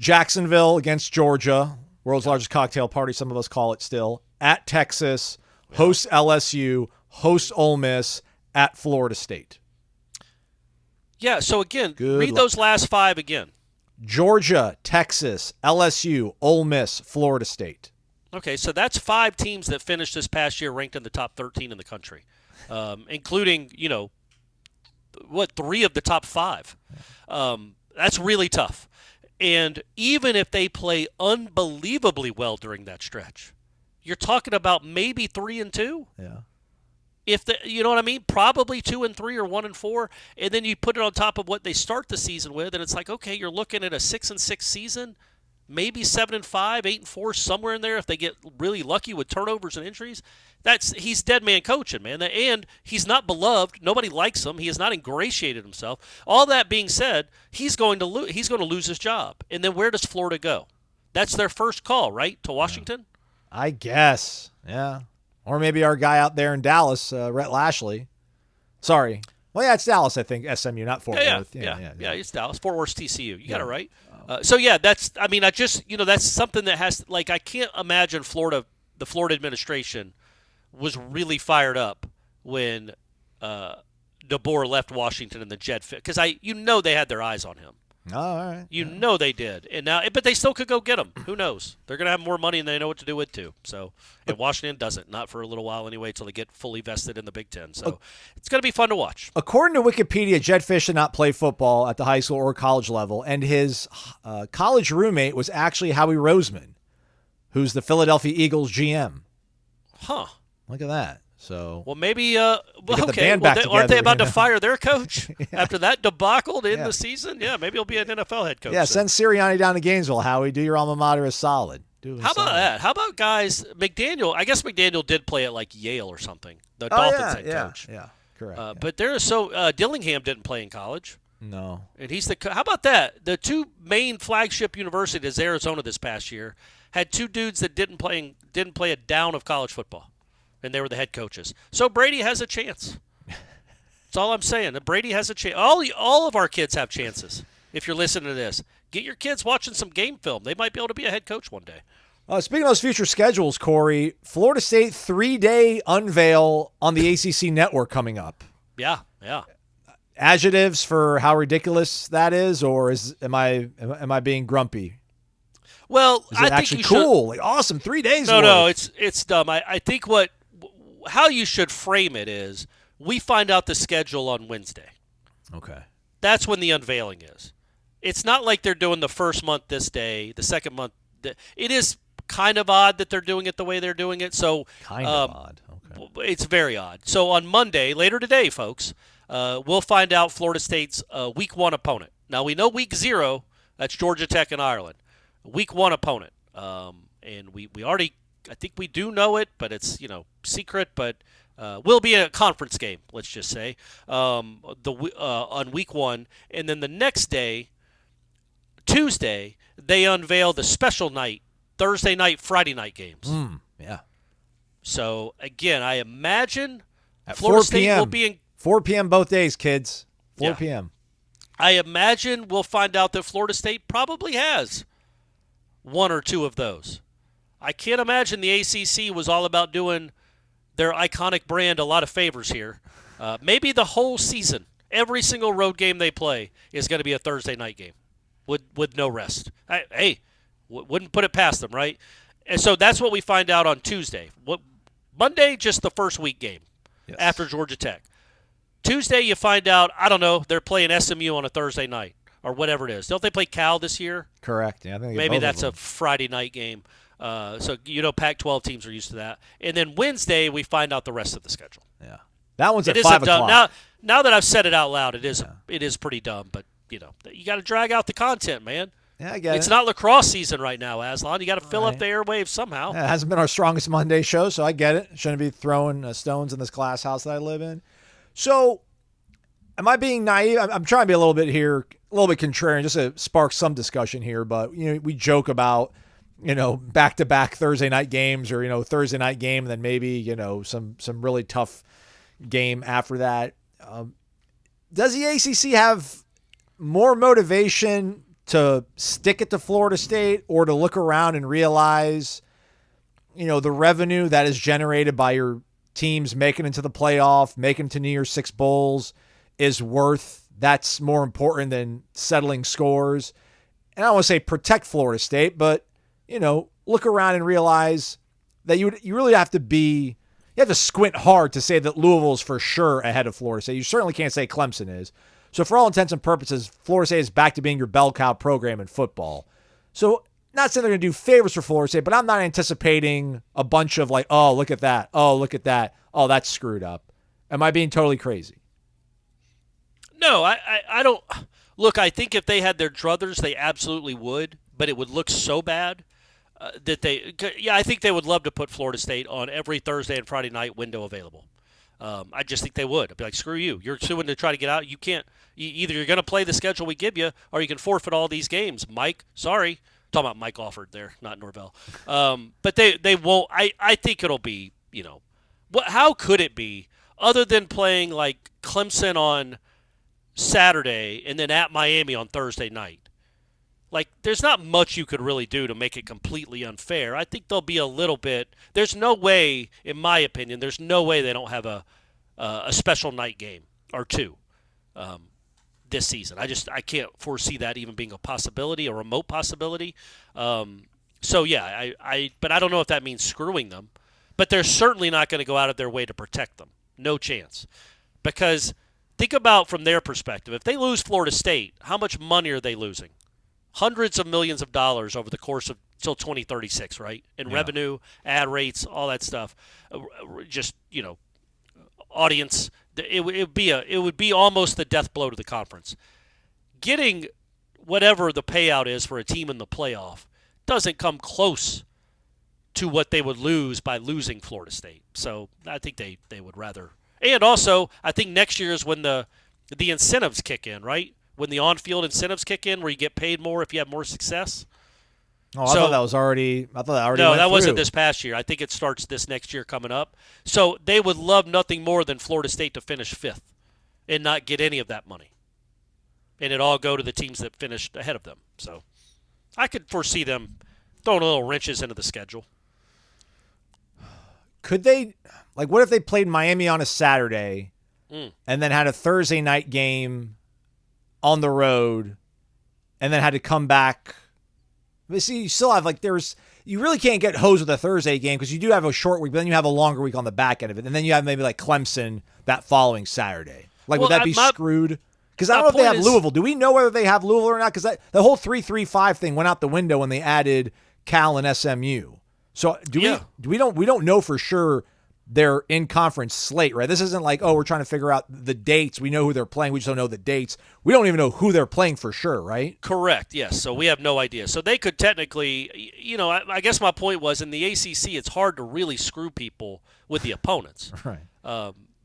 Jacksonville against Georgia, world's largest cocktail party, some of us call it still. At Texas, host LSU, host Ole Miss, at Florida State. Yeah, so again, read those last 5 again. Georgia, Texas, LSU, Ole Miss, Florida State. Okay, so that's 5 teams that finished this past year ranked in the top 13 in the country, including, 3 of the top 5. That's really tough. And even if they play unbelievably well during that stretch, you're talking about maybe 3-2. Yeah. You know what I mean? Probably 2-3 or 1-4, and then you put it on top of what they start the season with, and it's like, okay, you're looking at a 6-6 season, maybe 7-5, 8-4, somewhere in there if they get really lucky with turnovers and injuries. He's dead man coaching, man, and he's not beloved. Nobody likes him. He has not ingratiated himself. All that being said, he's going to lose his job, and then where does Florida go? That's their first call, right, to Washington? I guess, yeah. Or maybe our guy out there in Dallas, Rhett Lashley. Sorry. Well, yeah, it's Dallas, I think, SMU, not Fort Worth. Yeah, it's Dallas. Fort Worth, TCU. You got it right. That's something that has, I can't imagine the Florida administration was really fired up when DeBoer left Washington and the Jet fit. Because they had their eyes on him. Oh, all right. You know they did. And now, but they still could go get him. Who knows? They're going to have more money and they know what to do with too. So, and Washington doesn't. Not for a little while anyway until they get fully vested in the Big Ten. So, it's going to be fun to watch. According to Wikipedia, Jedd Fisch did not play football at the high school or college level, and his college roommate was actually Howie Roseman, who's the Philadelphia Eagles GM. Huh. Look at that. So maybe aren't they about to fire their coach after that debacle to end the season? Yeah, maybe he'll be an NFL head coach. Yeah, send Sirianni down to Gainesville, Howie. Do your alma mater is solid. How about that? How about guys? McDaniel. I guess McDaniel did play at Yale or something. The Dolphins head coach. Yeah, correct. But Dillingham didn't play in college. No. And he's how about that? The 2 main flagship universities, Arizona this past year, had 2 dudes that didn't play a down of college football. And they were the head coaches. So Brady has a chance. That's all I'm saying. Brady has a chance. All of our kids have chances. If you're listening to this, get your kids watching some game film. They might be able to be a head coach one day. Speaking of those future schedules, Corey, Florida State 3-day unveil on the ACC network coming up. Yeah. Adjectives for how ridiculous that is, or am I being grumpy? Well, is it actually cool? Awesome, 3 days. No, it's dumb. I think how you should frame it is we find out the schedule on Wednesday. Okay. That's when the unveiling is. It's not like they're doing the first month this day, the second month. It is kind of odd that they're doing it the way they're doing it. So Kind of odd. Okay. It's very odd. So on Monday, later today, folks, we'll find out Florida State's Week 1 opponent. Now, we know Week 0, that's Georgia Tech and Ireland. Week 1 opponent. And we already, I think we do know it, but it's, secret, but will be a conference game, let's just say, on Week 1. And then the next day, Tuesday, they unveil the special night, Thursday night, Friday night games. Yeah. So, again, I imagine At Florida 4 State p.m. will be in 4 p.m. both days, kids. 4 Yeah. p.m. I imagine we'll find out that Florida State probably has one or two of those. I can't imagine the ACC was all about doing their iconic brand a lot of favors here. Maybe the whole season, every single road game they play is going to be a Thursday night game with no rest. Wouldn't put it past them, right? And so that's what we find out on Tuesday. Monday, just the first week game after Georgia Tech. Tuesday, you find out, I don't know, they're playing SMU on a Thursday night or whatever it is. Don't they play Cal this year? Correct. Yeah, I think Maybe both that's of a them. Friday night game. So, Pac-12 teams are used to that. And then Wednesday, we find out the rest of the schedule. Yeah. That one's It at is 5 a dumb. o'clock. Now that I've said it out loud, it is pretty dumb. But, you got to drag out the content, man. Yeah, I get It's it. not lacrosse season right now, Aslan. You got to fill up the airwaves somehow. Yeah, it hasn't been our strongest Monday show, so I get it. Shouldn't be throwing stones in this glass house that I live in. So, am I being naive? I'm trying to be a little bit contrarian, just to spark some discussion here. But we joke about back-to-back Thursday night games, or Thursday night game, and then maybe some really tough game after that. Does the ACC have more motivation to stick it to Florida State, or to look around and realize, the revenue that is generated by your teams making it to the playoff, making it to New Year's Six Bowls that's more important than settling scores? And I don't want to say protect Florida State, but, look around and realize that you really have to squint hard to say that Louisville's for sure ahead of Florida State. You certainly can't say Clemson is. So for all intents and purposes, Florida State is back to being your bell cow program in football. So not saying they're going to do favors for Florida State, but I'm not anticipating a bunch of oh, look at that. Oh, look at that. Oh, that's screwed up. Am I being totally crazy? No, I don't. Look, I think if they had their druthers, they absolutely would, but it would look so bad that I think they would love to put Florida State on every Thursday and Friday night window available. I just think they would. I'd be like, screw you. You're suing to try to get out. You can't. Either you're going to play the schedule we give you, or you can forfeit all these games. Mike, sorry. Talking about Mike Alford there, not Norvell. But they won't. I think it'll be, how could it be other than playing like Clemson on Saturday and then at Miami on Thursday night? Like, there's not much you could really do to make it completely unfair. I think there'll be a little bit. There's no way, in my opinion, there's no way they don't have a special night game or two this season. I can't foresee that even being a possibility, a remote possibility. So yeah, but I don't know if that means screwing them. But they're certainly not going to go out of their way to protect them. No chance. Because think about from their perspective. If they lose Florida State, how much money are they losing? Hundreds of millions of dollars over the course of till 2036, right? In revenue, ad rates, all that stuff. Just, audience. It would be almost the death blow to the conference. Getting whatever the payout is for a team in the playoff doesn't come close to what they would lose by losing Florida State. So I think they would rather. And also, I think next year is when the incentives kick in, right? When the on-field incentives kick in, where you get paid more if you have more success. Oh, I thought that was already. I thought that already. No, went that through. wasn't this past year. I think it starts this next year coming up. So they would love nothing more than Florida State to finish 5th and not get any of that money, and it all go to the teams that finished ahead of them. So I could foresee them throwing little wrenches into the schedule. Could they? What if they played Miami on a Saturday, and then had a Thursday night game on the road, and then had to come back? But see, you still have you really can't get hosed with a Thursday game because you do have a short week, but then you have a longer week on the back end of it, and then you have maybe Clemson that following Saturday. Would that be screwed? Because I don't know if they have Louisville. Do we know whether they have Louisville or not? Because the whole 3-3-5 thing went out the window when they added Cal and SMU. So we don't know for sure their in-conference slate, right? This isn't like, we're trying to figure out the dates. We know who they're playing. We just don't know the dates. We don't even know who they're playing for sure, right? Correct, yes. So we have no idea. So they could technically, I guess my point was in the ACC, it's hard to really screw people with the opponents. Right.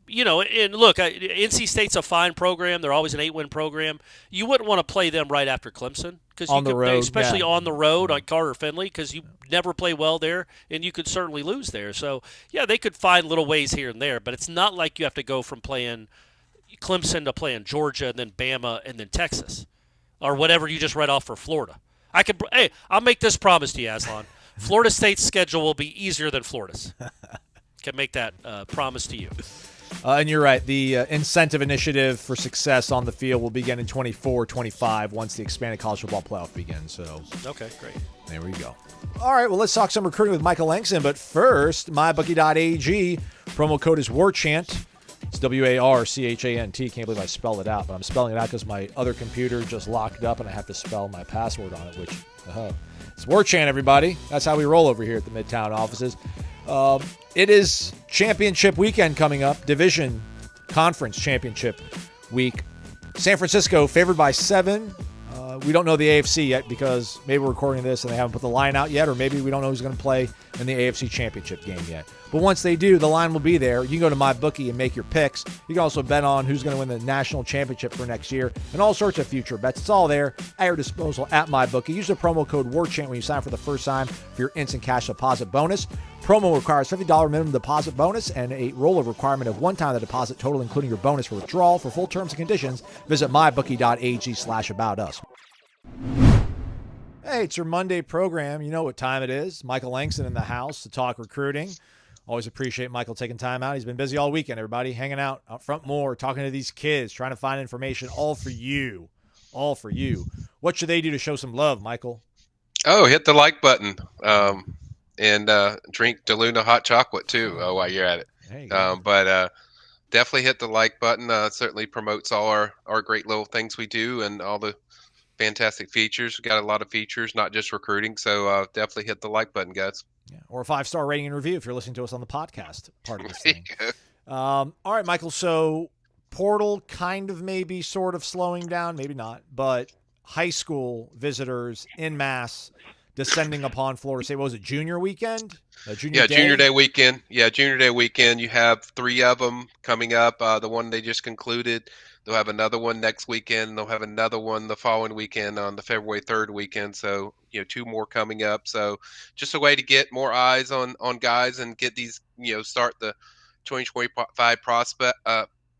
And look, NC State's a fine program. They're always an 8-win program. You wouldn't want to play them right after Clemson, because on the road, especially on the road on Carter Finley, because you never play well there, and you could certainly lose there. So yeah, they could find little ways here and there, but it's not like you have to go from playing Clemson to playing Georgia and then Bama and then Texas or whatever you just read off for Florida. I'll make this promise to you, Aslan. Florida State's schedule will be easier than Florida's. Can make that promise to you. And you're right. The incentive initiative for success on the field will begin in 24-25 once the expanded college football playoff begins. So, okay, great. There we go. All right, well, let's talk some recruiting with Michael Langston. But first, mybookie.ag. Promo code is Warchant. It's WARCHANT. Can't believe I spelled it out, but I'm spelling it out because my other computer just locked up and I have to spell my password on it, which, it's Warchant, everybody. That's how we roll over here at the Midtown offices. It is championship weekend coming up, division conference championship week. San Francisco favored by 7. We don't know the AFC yet because maybe we're recording this and they haven't put the line out yet, or maybe we don't know who's going to play in the AFC championship game yet. But once they do, the line will be there. You can go to MyBookie and make your picks. You can also bet on who's going to win the national championship for next year and all sorts of future bets. It's all there at your disposal at MyBookie. Use the promo code Warchant when you sign for the first time for your instant cash deposit bonus. Promo requires $50 minimum deposit bonus and a rollover requirement of one time the deposit total, including your bonus for withdrawal. For full terms and conditions, visit mybookie.ag/aboutus. Hey, it's your Monday program. You know what time it is. Michael Langston in the house to talk recruiting. Always appreciate Michael taking time out. He's been busy all weekend, everybody, hanging out front more, talking to these kids, trying to find information, all for you. All for you. What should they do to show some love, Michael? Oh, hit the like button and drink DeLuna hot chocolate, too, while you're at it. There you go. But definitely hit the like button. Certainly promotes all our great little things we do and all the fantastic features. We got a lot of features, not just recruiting. So definitely hit the like button, guys. Yeah, or a 5-star rating and review if you're listening to us on the podcast part of this thing. All right, Michael. So portal kind of maybe sort of slowing down, maybe not, but high school visitors en masse descending upon Florida State. What was it, junior weekend? Junior Day weekend. Yeah, Junior Day weekend. You have 3 of them coming up. The one they just concluded. They'll have another one next weekend. They'll have another one the following weekend on the February 3rd weekend. So, 2 more coming up. So just a way to get more eyes on guys and get these, start the 2025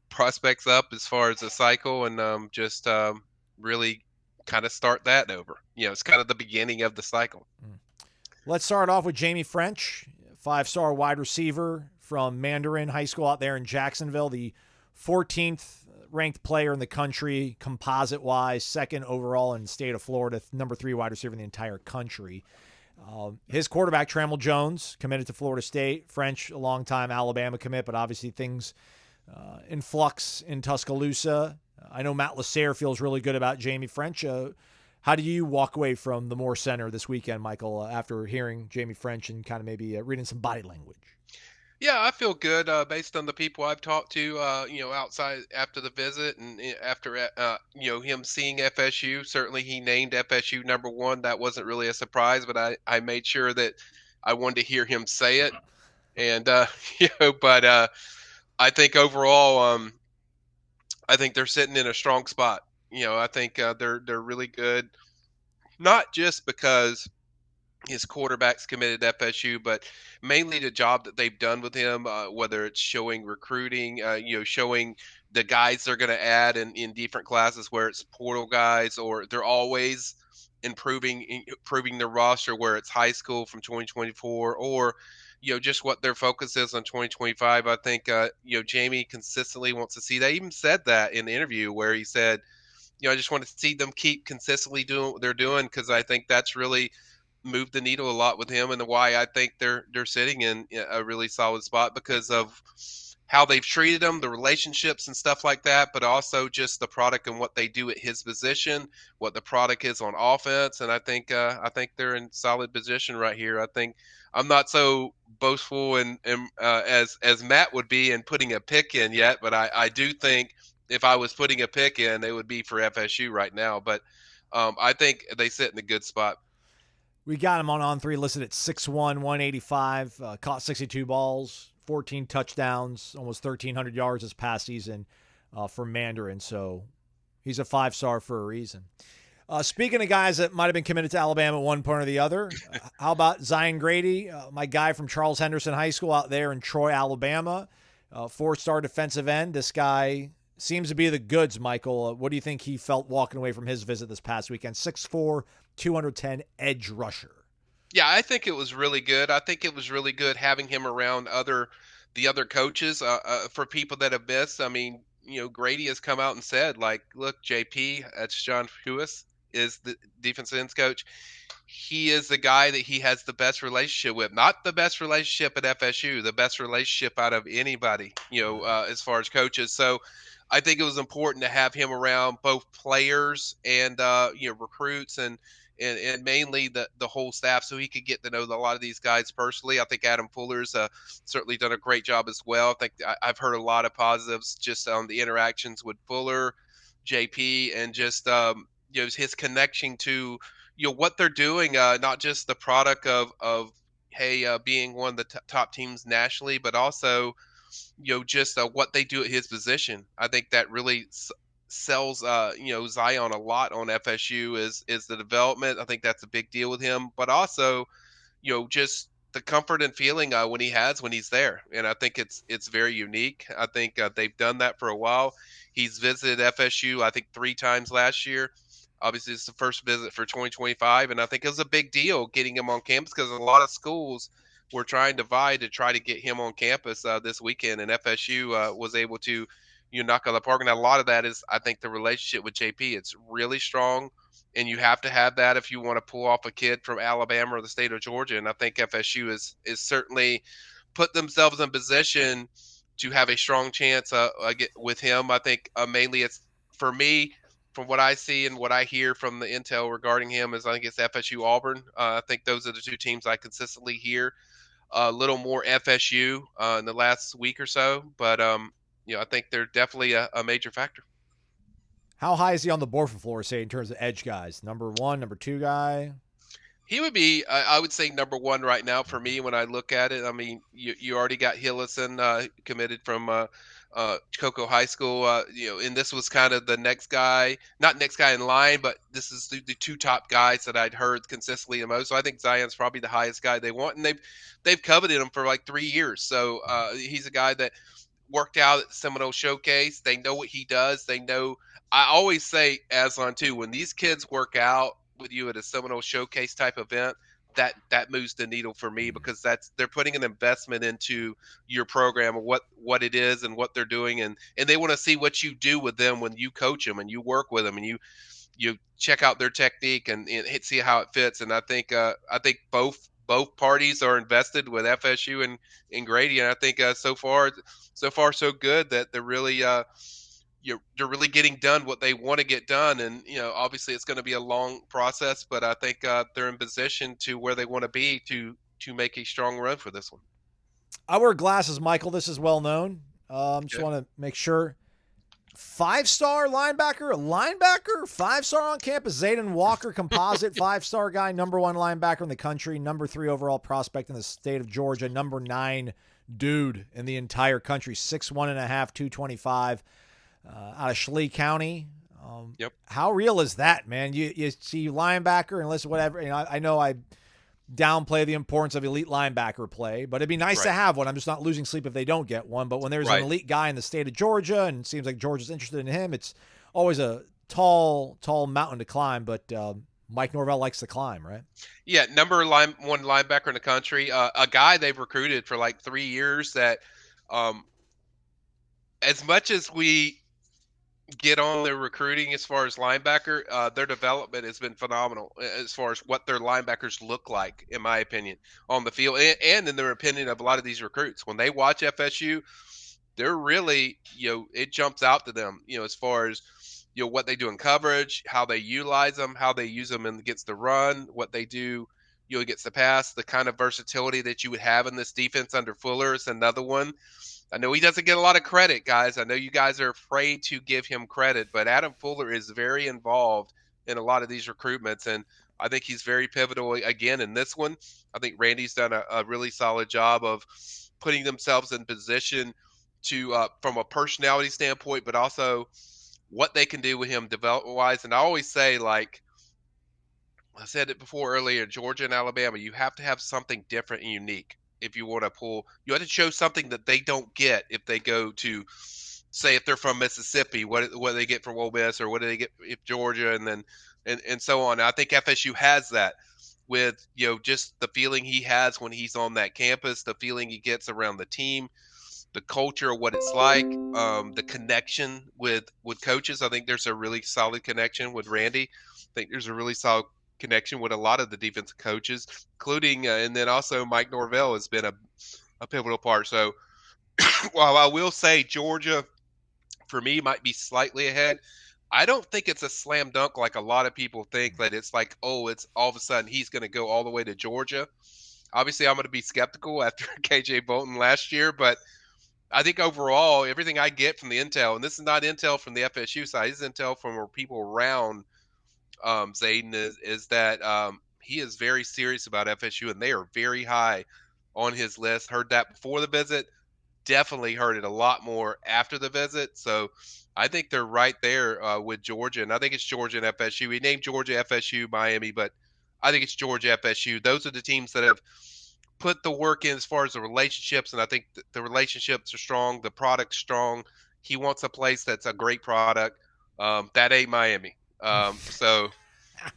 prospects up as far as the cycle and just really kind of start that over. It's kind of the beginning of the cycle. Let's start off with Jamie French, 5-star wide receiver from Mandarin High School out there in Jacksonville, the 14th ranked player in the country, composite-wise, 2nd overall in the state of Florida, number 3 wide receiver in the entire country. His quarterback, Trammell Jones, committed to Florida State. French, a long-time Alabama commit, but obviously things in flux in Tuscaloosa. I know Matt Lasser feels really good about Jamie French. How do you walk away from the Moore Center this weekend, Michael, after hearing Jamie French and kind of maybe reading some body language? Yeah, I feel good based on the people I've talked to, outside after the visit and after, him seeing FSU. Certainly he named FSU number 1. That wasn't really a surprise, but I made sure that I wanted to hear him say it. And, but I think overall, I think they're sitting in a strong spot. I think they're really good, not just because his quarterback's committed to FSU, but mainly the job that they've done with him, whether it's showing recruiting, showing the guys they're going to add in different classes, where it's portal guys, or they're always improving their roster, where it's high school from 2024, or just what their focus is on 2025. I think Jamie consistently wants to see that. He even said that in the interview where he said, I just want to see them keep consistently doing what they're doing, because I think that's really moved the needle a lot with him, and why I think they're sitting in a really solid spot because of how they've treated him, the relationships and stuff like that, but also just the product and what they do at his position, what the product is on offense. And I think they're in solid position right here. I think I'm not so boastful and as Matt would be in putting a pick in yet, but I do think if I was putting a pick in, it would be for FSU right now. But I think they sit in a good spot. We got him on three, listed at 6'1", 185, caught 62 balls, 14 touchdowns, almost 1,300 yards this past season for Mandarin. So he's a 5-star for a reason. Speaking of guys that might have been committed to Alabama at one point or the other, how about Zion Grady, my guy from Charles Henderson High School out there in Troy, Alabama, 4-star defensive end. This guy seems to be the goods, Michael. What do you think he felt walking away from his visit this past weekend? 6'4", 210 edge rusher. Yeah, I think it was really good. I think it was really good having him around the other coaches for people that have missed. I mean, Grady has come out and said, like, look, JP, that's John Hewis, is the defensive ends coach. He is the guy that he has the best relationship with. Not the best relationship at FSU, the best relationship out of anybody, as far as coaches. So I think it was important to have him around both players and recruits and mainly the whole staff, so he could get to know a lot of these guys personally. I think Adam Fuller's certainly done a great job as well. I think I've heard a lot of positives just on the interactions with Fuller, JP, and just his connection to what they're doing, not just the product of being one of the top teams nationally, but also just what they do at his position. I think that really sells Zion a lot on FSU is the development. I think that's a big deal with him, but also just the comfort and feeling when he's there, and I think it's very unique. I think they've done that for a while. He's visited FSU I think 3 times last year. Obviously it's the first visit for 2025, and I think it was a big deal getting him on campus because a lot of schools were trying to vie to try to get him on campus this weekend, and FSU was able to knock out the park. And a lot of that is, I think, the relationship with JP. It's really strong, and you have to have that if you want to pull off a kid from Alabama or the state of Georgia. And I think FSU is certainly put themselves in position to have a strong chance with him. I think mainly it's, for me, from what I see and what I hear from the intel regarding him, is I think it's FSU Auburn. I think those are the 2 teams I consistently hear a little more FSU in the last week or so. But I think they're definitely a major factor. How high is he on the board for Florida State in terms of edge guys? Number 1, number 2 guy? He would be, I would say, number 1 right now for me when I look at it. I mean, you already got Hillison committed from Cocoa High School, and this was kind of the next guy, not next guy in line, but this is the 2 top guys that I'd heard consistently the most. So I think Zion's probably the highest guy they want, and they've coveted him for like 3 years. So he's a guy that worked out at the Seminole Showcase. They know what he does. They know. I always say, Aslan, too, when these kids work out with you at a Seminole Showcase type event, that moves the needle for me, because they're putting an investment into your program, what it is and what they're doing, and they want to see what you do with them when you coach them and you work with them and you check out their technique and see how it fits. And I think both parties are invested with FSU and Grady, and I think so far so good that they're really they're really getting done what they want to get done. And obviously it's going to be a long process, but I think they're in position to where they want to be to make a strong run for this one. I wear glasses, Michael. This is well known. Just want to make sure. 5-star linebacker, 5-star on campus. Zayden Walker, composite 5-star guy, number 1 linebacker in the country, number 3 overall prospect in the state of Georgia, number 9 dude in the entire country, 6'1.5", 225, out of Schley County. Yep. How real is that, man? You see linebacker and listen, whatever. I know I downplay the importance of elite linebacker play, but it'd be nice to have one. I'm just not losing sleep if they don't get one. But when there's an elite guy in the state of Georgia, and it seems like Georgia's interested in him, it's always a tall mountain to climb. But Mike Norvell likes to climb, right? Yeah, number 1 linebacker in the country. A guy they've recruited for like 3 years that, as much as we get on their recruiting as far as linebacker, their development has been phenomenal as far as what their linebackers look like, in my opinion, on the field and in their opinion of a lot of these recruits. When they watch FSU, they're really, it jumps out to them, as far as, what they do in coverage, how they utilize them, how they use them against the run, what they do, against the pass, the kind of versatility that you would have in this defense under Fuller is another one. I know he doesn't get a lot of credit, guys. I know you guys are afraid to give him credit, but Adam Fuller is very involved in a lot of these recruitments, and I think he's very pivotal again in this one. I think Randy's done a really solid job of putting themselves in position to, from a personality standpoint, but also what they can do with him development-wise. And I always say, like I said it before earlier, Georgia and Alabama, you have to have something different and unique if you want to pull. You have to show something that they don't get if they go to, say, if they're from Mississippi, what do they get from Ole Miss, or what do they get if Georgia, and then and so on. I think FSU has that with just the feeling he has when he's on that campus, the feeling he gets around the team, the culture of what it's like, the connection with coaches. I think there's a really solid connection with Randy. I think there's a really solid connection with a lot of the defensive coaches, including and then also Mike Norvell has been a pivotal part. So while I will say Georgia, for me, might be slightly ahead, I don't think it's a slam dunk like a lot of people think, that it's like, oh, it's all of a sudden he's going to go all the way to Georgia. Obviously, I'm going to be skeptical after KJ Bolton last year, but I think overall, everything I get from the intel, and this is not intel from the FSU side, this is intel from people around Zayden, is that he is very serious about FSU, and they are very high on his list. Heard that before the visit, definitely heard it a lot more after the visit. So I think they're right there with Georgia, and I think it's Georgia and FSU. We named Georgia, FSU, Miami, but I think it's Georgia, FSU. Those are the teams that have put the work in as far as the relationships, and I think the relationships are strong, the product's strong. He wants a place that's a great product. That ain't Miami. So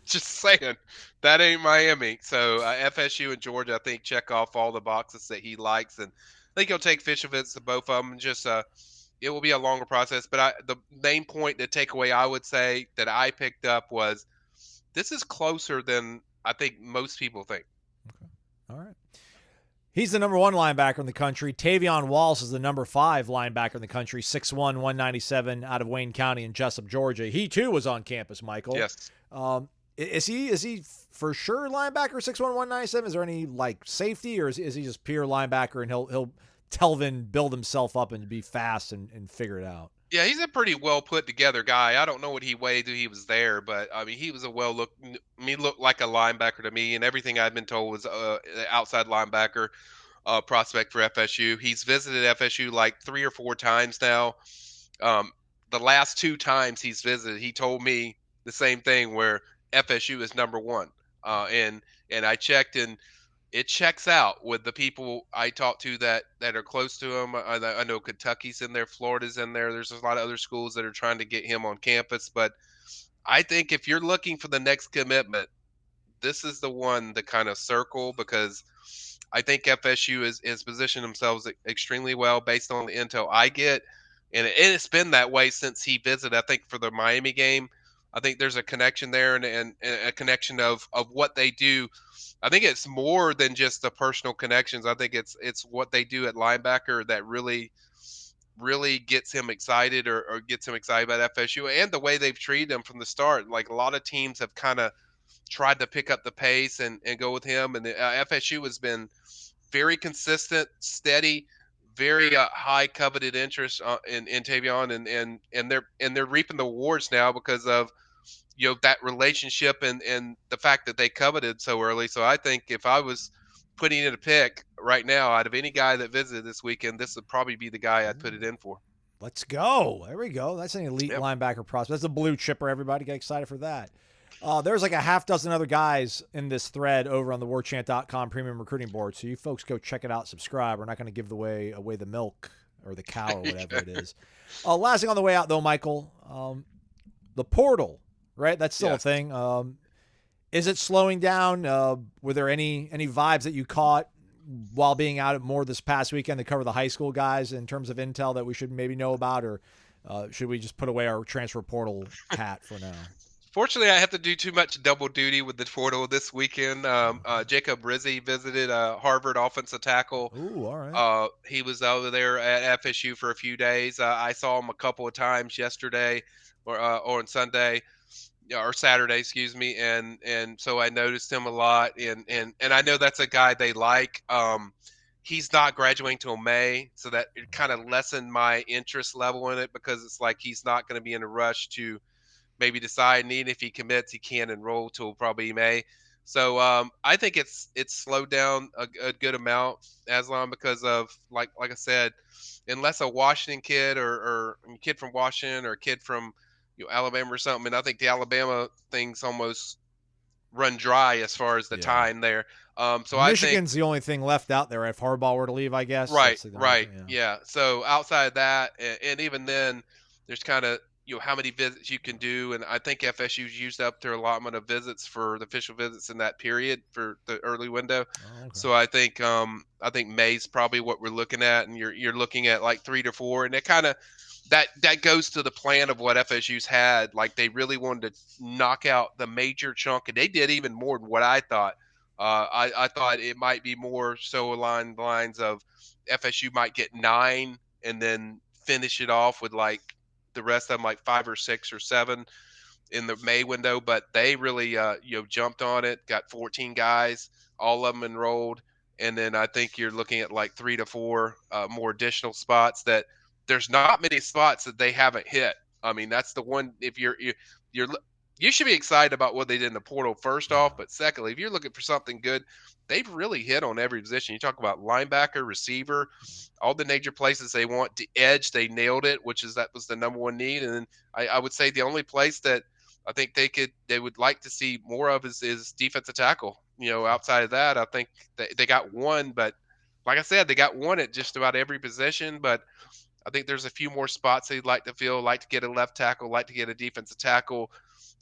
just saying, that ain't Miami. So FSU and Georgia, I think, check off all the boxes that he likes, and I think he'll take official visits to both of them. Just it will be a longer process, but the main point, the takeaway I would say that I picked up was this is closer than I think most people think. Okay. All right. He's the number 1 linebacker in the country. Tavion Walsh is the number 5 linebacker in the country, 6'1", 197, out of Wayne County in Jessup, Georgia. He, too, was on campus, Michael. Yes. Is he for sure linebacker, 6'1", 197? Is there any, safety, or is he just pure linebacker, and he'll Telvin build himself up and be fast and figure it out? Yeah, he's a pretty well put together guy. I don't know what he weighed when he was there, but I mean, he was he looked like a linebacker to me, and everything I'd been told was outside linebacker prospect for FSU. He's visited FSU like 3 or 4 times now. The last 2 times he's visited, he told me the same thing, where FSU is number 1. And I checked, and it checks out with the people I talk to that are close to him. I know Kentucky's in there, Florida's in there. There's a lot of other schools that are trying to get him on campus. But I think if you're looking for the next commitment, this is the one to kind of circle, because I think FSU is positioned themselves extremely well based on the intel I get. And it's been that way since he visited, I think, for the Miami game. I think there's a connection there, and a connection of what they do. I think it's more than just the personal connections. I think it's what they do at linebacker that really gets him excited, or gets him excited about FSU, and the way they've treated him from the start. Like, a lot of teams have kind of tried to pick up the pace and go with him, and FSU has been very consistent, steady, very high coveted interest in Tavion, and they're reaping the rewards now because of that relationship and the fact that they coveted so early. So I think if I was putting in a pick right now, out of any guy that visited this weekend, this would probably be the guy I'd put it in for. Let's go. There we go. That's an elite linebacker prospect. That's a blue chipper. Everybody get excited for that. There's like a half dozen other guys in this thread over on the warchant.com premium recruiting board. So you folks go check it out, subscribe. We're not going to give away the milk or the cow or whatever it is. Last thing on the way out, though, Michael, the portal, right? That's still a thing. Is it slowing down? Were there any vibes that you caught while being out more this past weekend to cover the high school guys in terms of intel that we should maybe know about, or should we just put away our transfer portal hat for now? Fortunately, I have to do too much double duty with the portal this weekend. Jacob Rizzi visited Harvard offensive tackle. Ooh, all right. He was over there at FSU for a few days. I saw him a couple of times yesterday, or on Sunday, or Saturday, excuse me, and so I noticed him a lot, and I know that's a guy they like. He's not graduating till May, so that it kind of lessened my interest level in it because it's like he's not going to be in a rush to maybe decide. And even if he commits, he can't enroll till probably May. So I think it's slowed down a good amount, Aslan, because of like I said, unless a Washington kid or a kid from Washington or a kid from Alabama or something. And I think the Alabama thing's almost run dry as far as the time there. So Michigan's the only thing left out there if Harbaugh were to leave, I guess. Right, right, yeah. So outside of that, and even then, there's kind of how many visits you can do, and I think FSU's used up their allotment of visits for the official visits in that period for the early window. Oh, okay. So I think May's probably what we're looking at, and you're looking at like 3 to 4, and it kind of that goes to the plan of what FSU's had. Like they really wanted to knock out the major chunk, and they did even more than what I thought. I thought it might be more so along the lines of FSU might get 9 and then finish it off with like the rest of them like 5 or 6 or 7 in the May window. But they really jumped on it, got 14 guys, all of them enrolled, and then I think you're looking at like 3 to 4 more additional spots that there's not many spots that they haven't hit. I mean, that's the one. If you should be excited about what they did in the portal first off, but secondly, if you're looking for something good, they've really hit on every position. You talk about linebacker, receiver, all the major places they want. The edge, they nailed it, that was the number one need. And then I would say the only place that I think they would like to see more of is defensive tackle. Outside of that, I think they got one, but like I said, they got one at just about every position. But I think there's a few more spots they'd like to fill, like to get a left tackle, like to get a defensive tackle.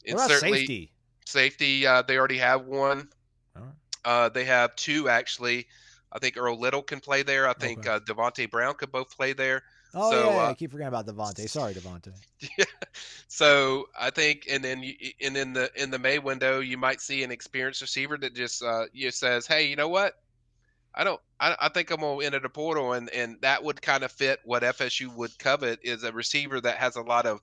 And what about certainly safety, they already have one. They have 2 actually. I think Earl Little can play there. I think Devontae Brown could both play there. Oh, I keep forgetting about Devontae. Sorry, Devontae. Yeah. So I think, and then in the May window, you might see an experienced receiver that just says, hey, you know what? I think I'm going to enter the portal, and that would kind of fit what FSU would covet is a receiver that has a lot of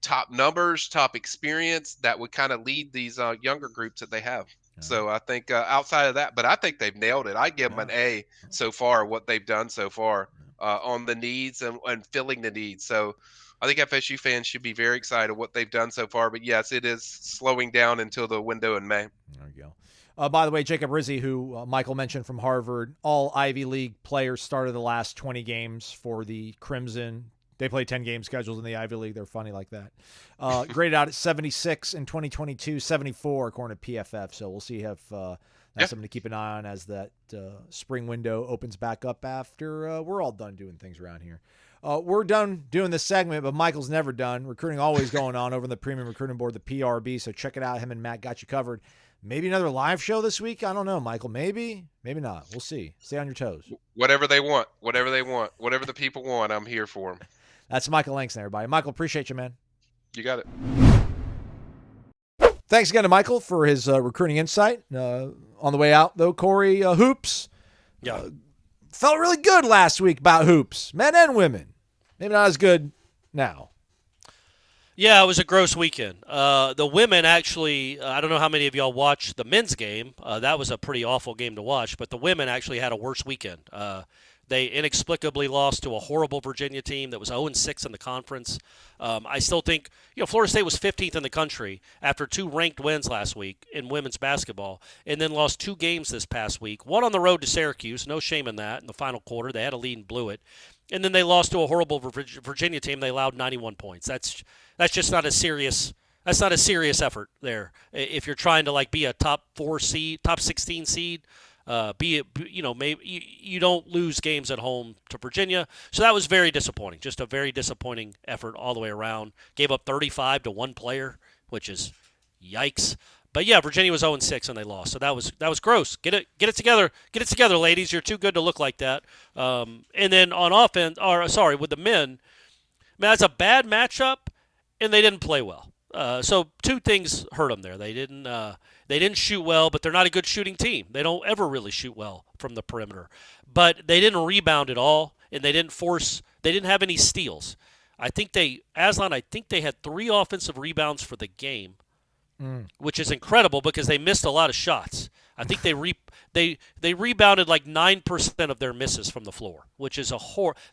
top numbers, top experience that would kind of lead these younger groups that they have. Yeah. So I think outside of that, but I think they've nailed it. I give them an A so far, what they've done so far on the needs and filling the needs. So I think FSU fans should be very excited what they've done so far. But yes, it is slowing down until the window in May. There you go. By the way, Jacob Rizzi, who Michael mentioned from Harvard, all Ivy League players started the last 20 games for the Crimson. They play 10-game schedules in the Ivy League. They're funny like that. Graded out at 76 in 2022, 74 according to PFF. So we'll see if that's something to keep an eye on as that spring window opens back up after we're all done doing things around here. We're done doing this segment, but Michael's never done. Recruiting always going on over in the Premium Recruiting Board, the PRB. So check it out. Him and Matt got you covered. Maybe another live show this week. I don't know, Michael. Maybe not. We'll see. Stay on your toes. Whatever they want. Whatever the people want, I'm here for them. That's Michael Langston, everybody. Michael, appreciate you, man. You got it. Thanks again to Michael for his recruiting insight. On the way out, though, Corey, hoops. Felt really good last week about hoops, men and women. Maybe not as good now. Yeah, it was a gross weekend. The women actually, I don't know how many of y'all watched the men's game. That was a pretty awful game to watch, but the women actually had a worse weekend. They inexplicably lost to a horrible Virginia team that was 0-6 in the conference. I still think, Florida State was 15th in the country after 2 ranked wins last week in women's basketball, and then lost 2 games this past week. One on the road to Syracuse, no shame in that. In the final quarter, they had a lead and blew it. And then they lost to a horrible Virginia team. They allowed 91 points. That's just not a serious. That's not a serious effort there. If you're trying to be a top 16 seed, maybe you don't lose games at home to Virginia. So that was very disappointing. Just a very disappointing effort all the way around. Gave up 35 to one player, which is yikes. But yeah, Virginia was 0-6 and they lost. So that was gross. Get it together, ladies. You're too good to look like that. And then on offense, with the men, man, that's a bad matchup, and they didn't play well. So two things hurt them there. They didn't shoot well, but they're not a good shooting team. They don't ever really shoot well from the perimeter. But they didn't rebound at all, and they didn't have any steals. I think they had 3 offensive rebounds for the game, which is incredible because they missed a lot of shots. I think they rebounded like 9% of their misses from the floor, which is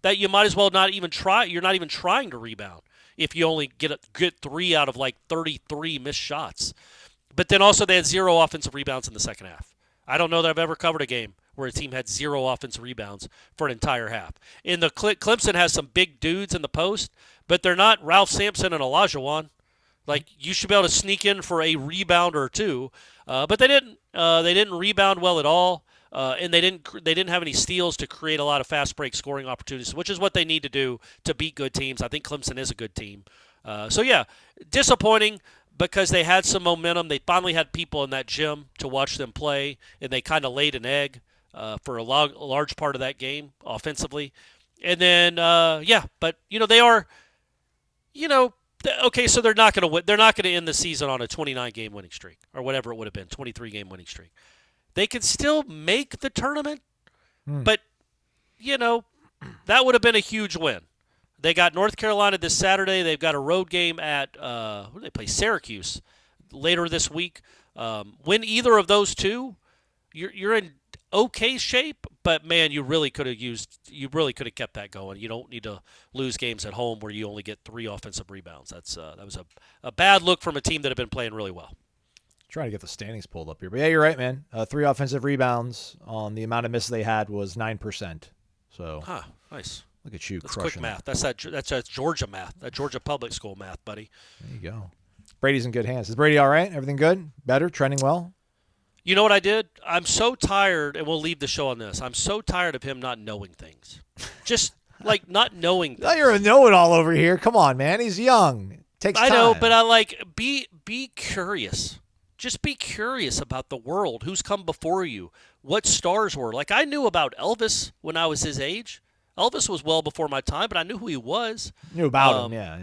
that you might as well not even try. You're not even trying to rebound if you only get 3 out of like 33 missed shots. But then also they had 0 offensive rebounds in the second half. I don't know that I've ever covered a game where a team had 0 offensive rebounds for an entire half. In the Clemson has some big dudes in the post, but they're not Ralph Sampson and Olajuwon. Like, you should be able to sneak in for a rebound or two, but they didn't. They didn't rebound well at all, and they didn't have any steals to create a lot of fast break scoring opportunities, which is what they need to do to beat good teams. I think Clemson is a good team. So yeah, disappointing because they had some momentum. They finally had people in that gym to watch them play, and they kind of laid an egg for a large part of that game offensively. And then but they are, okay, so they're not going to win. They're not going to end the season on a 29-game winning streak or whatever it would have been, 23-game winning streak. They can still make the tournament, but, that would have been a huge win. They got North Carolina this Saturday. They've got a road game at who do they play? Syracuse later this week. Win either of those two, you're in okay shape, but man, you really could have kept that going. You don't need to lose games at home where you only get 3 offensive rebounds. That was a bad look from a team that had been playing really well. Trying to get the standings pulled up here, but yeah, you're right, man. 3 offensive rebounds on the amount of misses they had was 9%. So, nice. Look at you, that's crushing quick math. That's Georgia math. That Georgia public school math, buddy. There you go. Brady's in good hands. Is Brady all right? Everything good? Better? Trending well? You know what I did? I'm so tired, and we'll leave the show on this. I'm so tired of him not knowing things. Just, like, not knowing things. Now you're a know-it-all over here. Come on, man. He's young. It takes time. I know, but I be curious. Just be curious about the world. Who's come before you? What stars were. Like, I knew about Elvis when I was his age. Elvis was well before my time, but I knew who he was. Knew about him, yeah.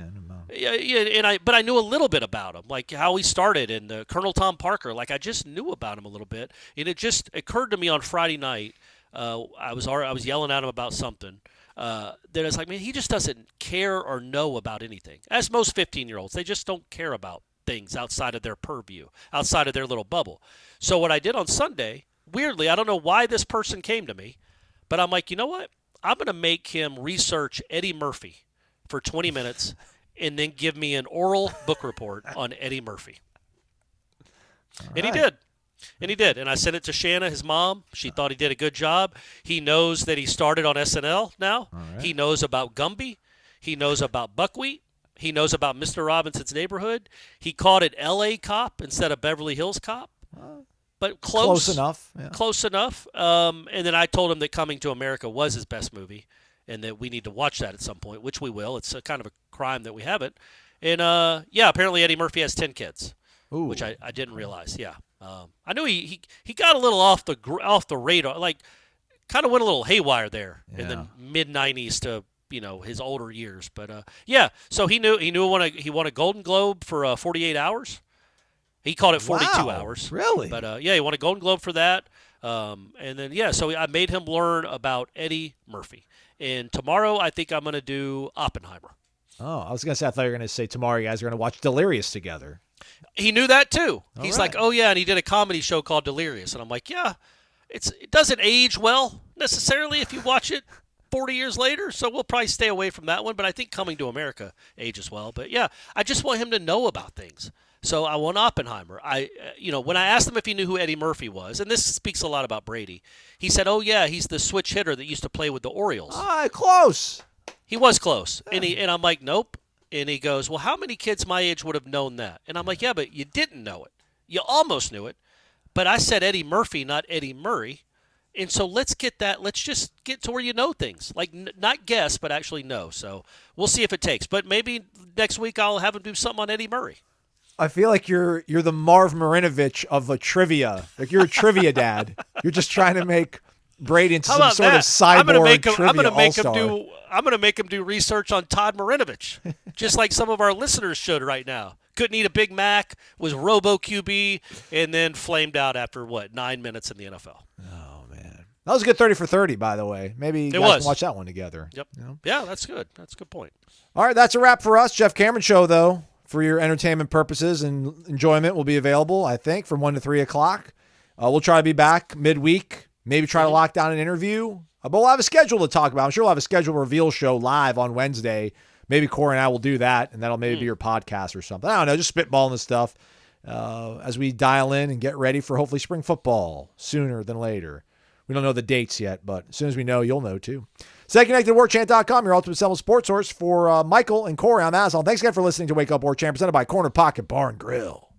But I knew a little bit about him, like how he started and Colonel Tom Parker. Like, I just knew about him a little bit, and it just occurred to me on Friday night. I was yelling at him about something. That I was like, man, he just doesn't care or know about anything. As most 15-year-olds, they just don't care about things outside of their purview, outside of their little bubble. So what I did on Sunday, weirdly, I don't know why this person came to me, but I'm like, you know what? I'm going to make him research Eddie Murphy for 20 minutes and then give me an oral book report on Eddie Murphy. And he did. And I sent it to Shanna, his mom. She thought he did a good job. He knows that he started on SNL now. Right. He knows about Gumby. He knows about Buckwheat. He knows about Mr. Robinson's Neighborhood. He called it L.A. Cop instead of Beverly Hills Cop. But close enough. Yeah. Close enough. And then I told him that Coming to America was his best movie and that we need to watch that at some point, which we will. It's a kind of a crime that we haven't. And, apparently Eddie Murphy has 10 kids, which I didn't realize. Yeah. I knew he got a little off the radar, like kind of went a little haywire there in the mid-'90s to his older years. But, so he knew he won a Golden Globe for 48 hours. He called it 42 hours. Really? But, he won a Golden Globe for that. And then, so I made him learn about Eddie Murphy. And tomorrow I think I'm going to do Oppenheimer. Oh, I was going to say, I thought you were going to say tomorrow you guys are going to watch Delirious together. He knew that, too. He's right. like, oh, yeah, and he did a comedy show called Delirious. And I'm like, yeah, it doesn't age well necessarily if you watch it 40 years later, so we'll probably stay away from that one. But I think Coming to America ages well. But, yeah, I just want him to know about things. So I want Oppenheimer. When I asked him if he knew who Eddie Murphy was, and this speaks a lot about Brady, he said, oh, yeah, he's the switch hitter that used to play with the Orioles. Close. He was close. And I'm like, nope. And he goes, well, how many kids my age would have known that? And I'm like, yeah, but you didn't know it. You almost knew it. But I said Eddie Murphy, not Eddie Murray. And so let's just get to where you know things. Like, not guess, but actually know. So we'll see if it takes. But maybe next week I'll have him do something on Eddie Murray. I feel like you're the Marv Marinovich of a trivia. Like, you're a trivia dad. You're just trying to make Brady into some sort of cyborg trivia all-star. I'm going to make him do research on Todd Marinovich, just like some of our listeners should right now, couldn't eat a Big Mac, was Robo QB, and then flamed out after, 9 minutes in the NFL. Oh, man. That was a good 30 for 30, by the way. Maybe you guys can watch that one together. Yep. You know? Yeah, that's good. That's a good point. All right, that's a wrap for us. Jeff Cameron Show, though, for your entertainment purposes and enjoyment will be available, I think, from 1 to 3 o'clock. We'll try to be back midweek, maybe try to lock down an interview. But we'll have a schedule to talk about. I'm sure we'll have a schedule reveal show live on Wednesday. Maybe Corey and I will do that, and that'll maybe be your podcast or something. I don't know, just spitballing this stuff as we dial in and get ready for hopefully spring football sooner than later. We don't know the dates yet, but as soon as we know, you'll know too. Stay connected to warchant.com, your ultimate Seminole sports source. For Michael and Corey, I'm Aslan. Thanks again for listening to Wake Up Warchant, presented by Corner Pocket Bar and Grill.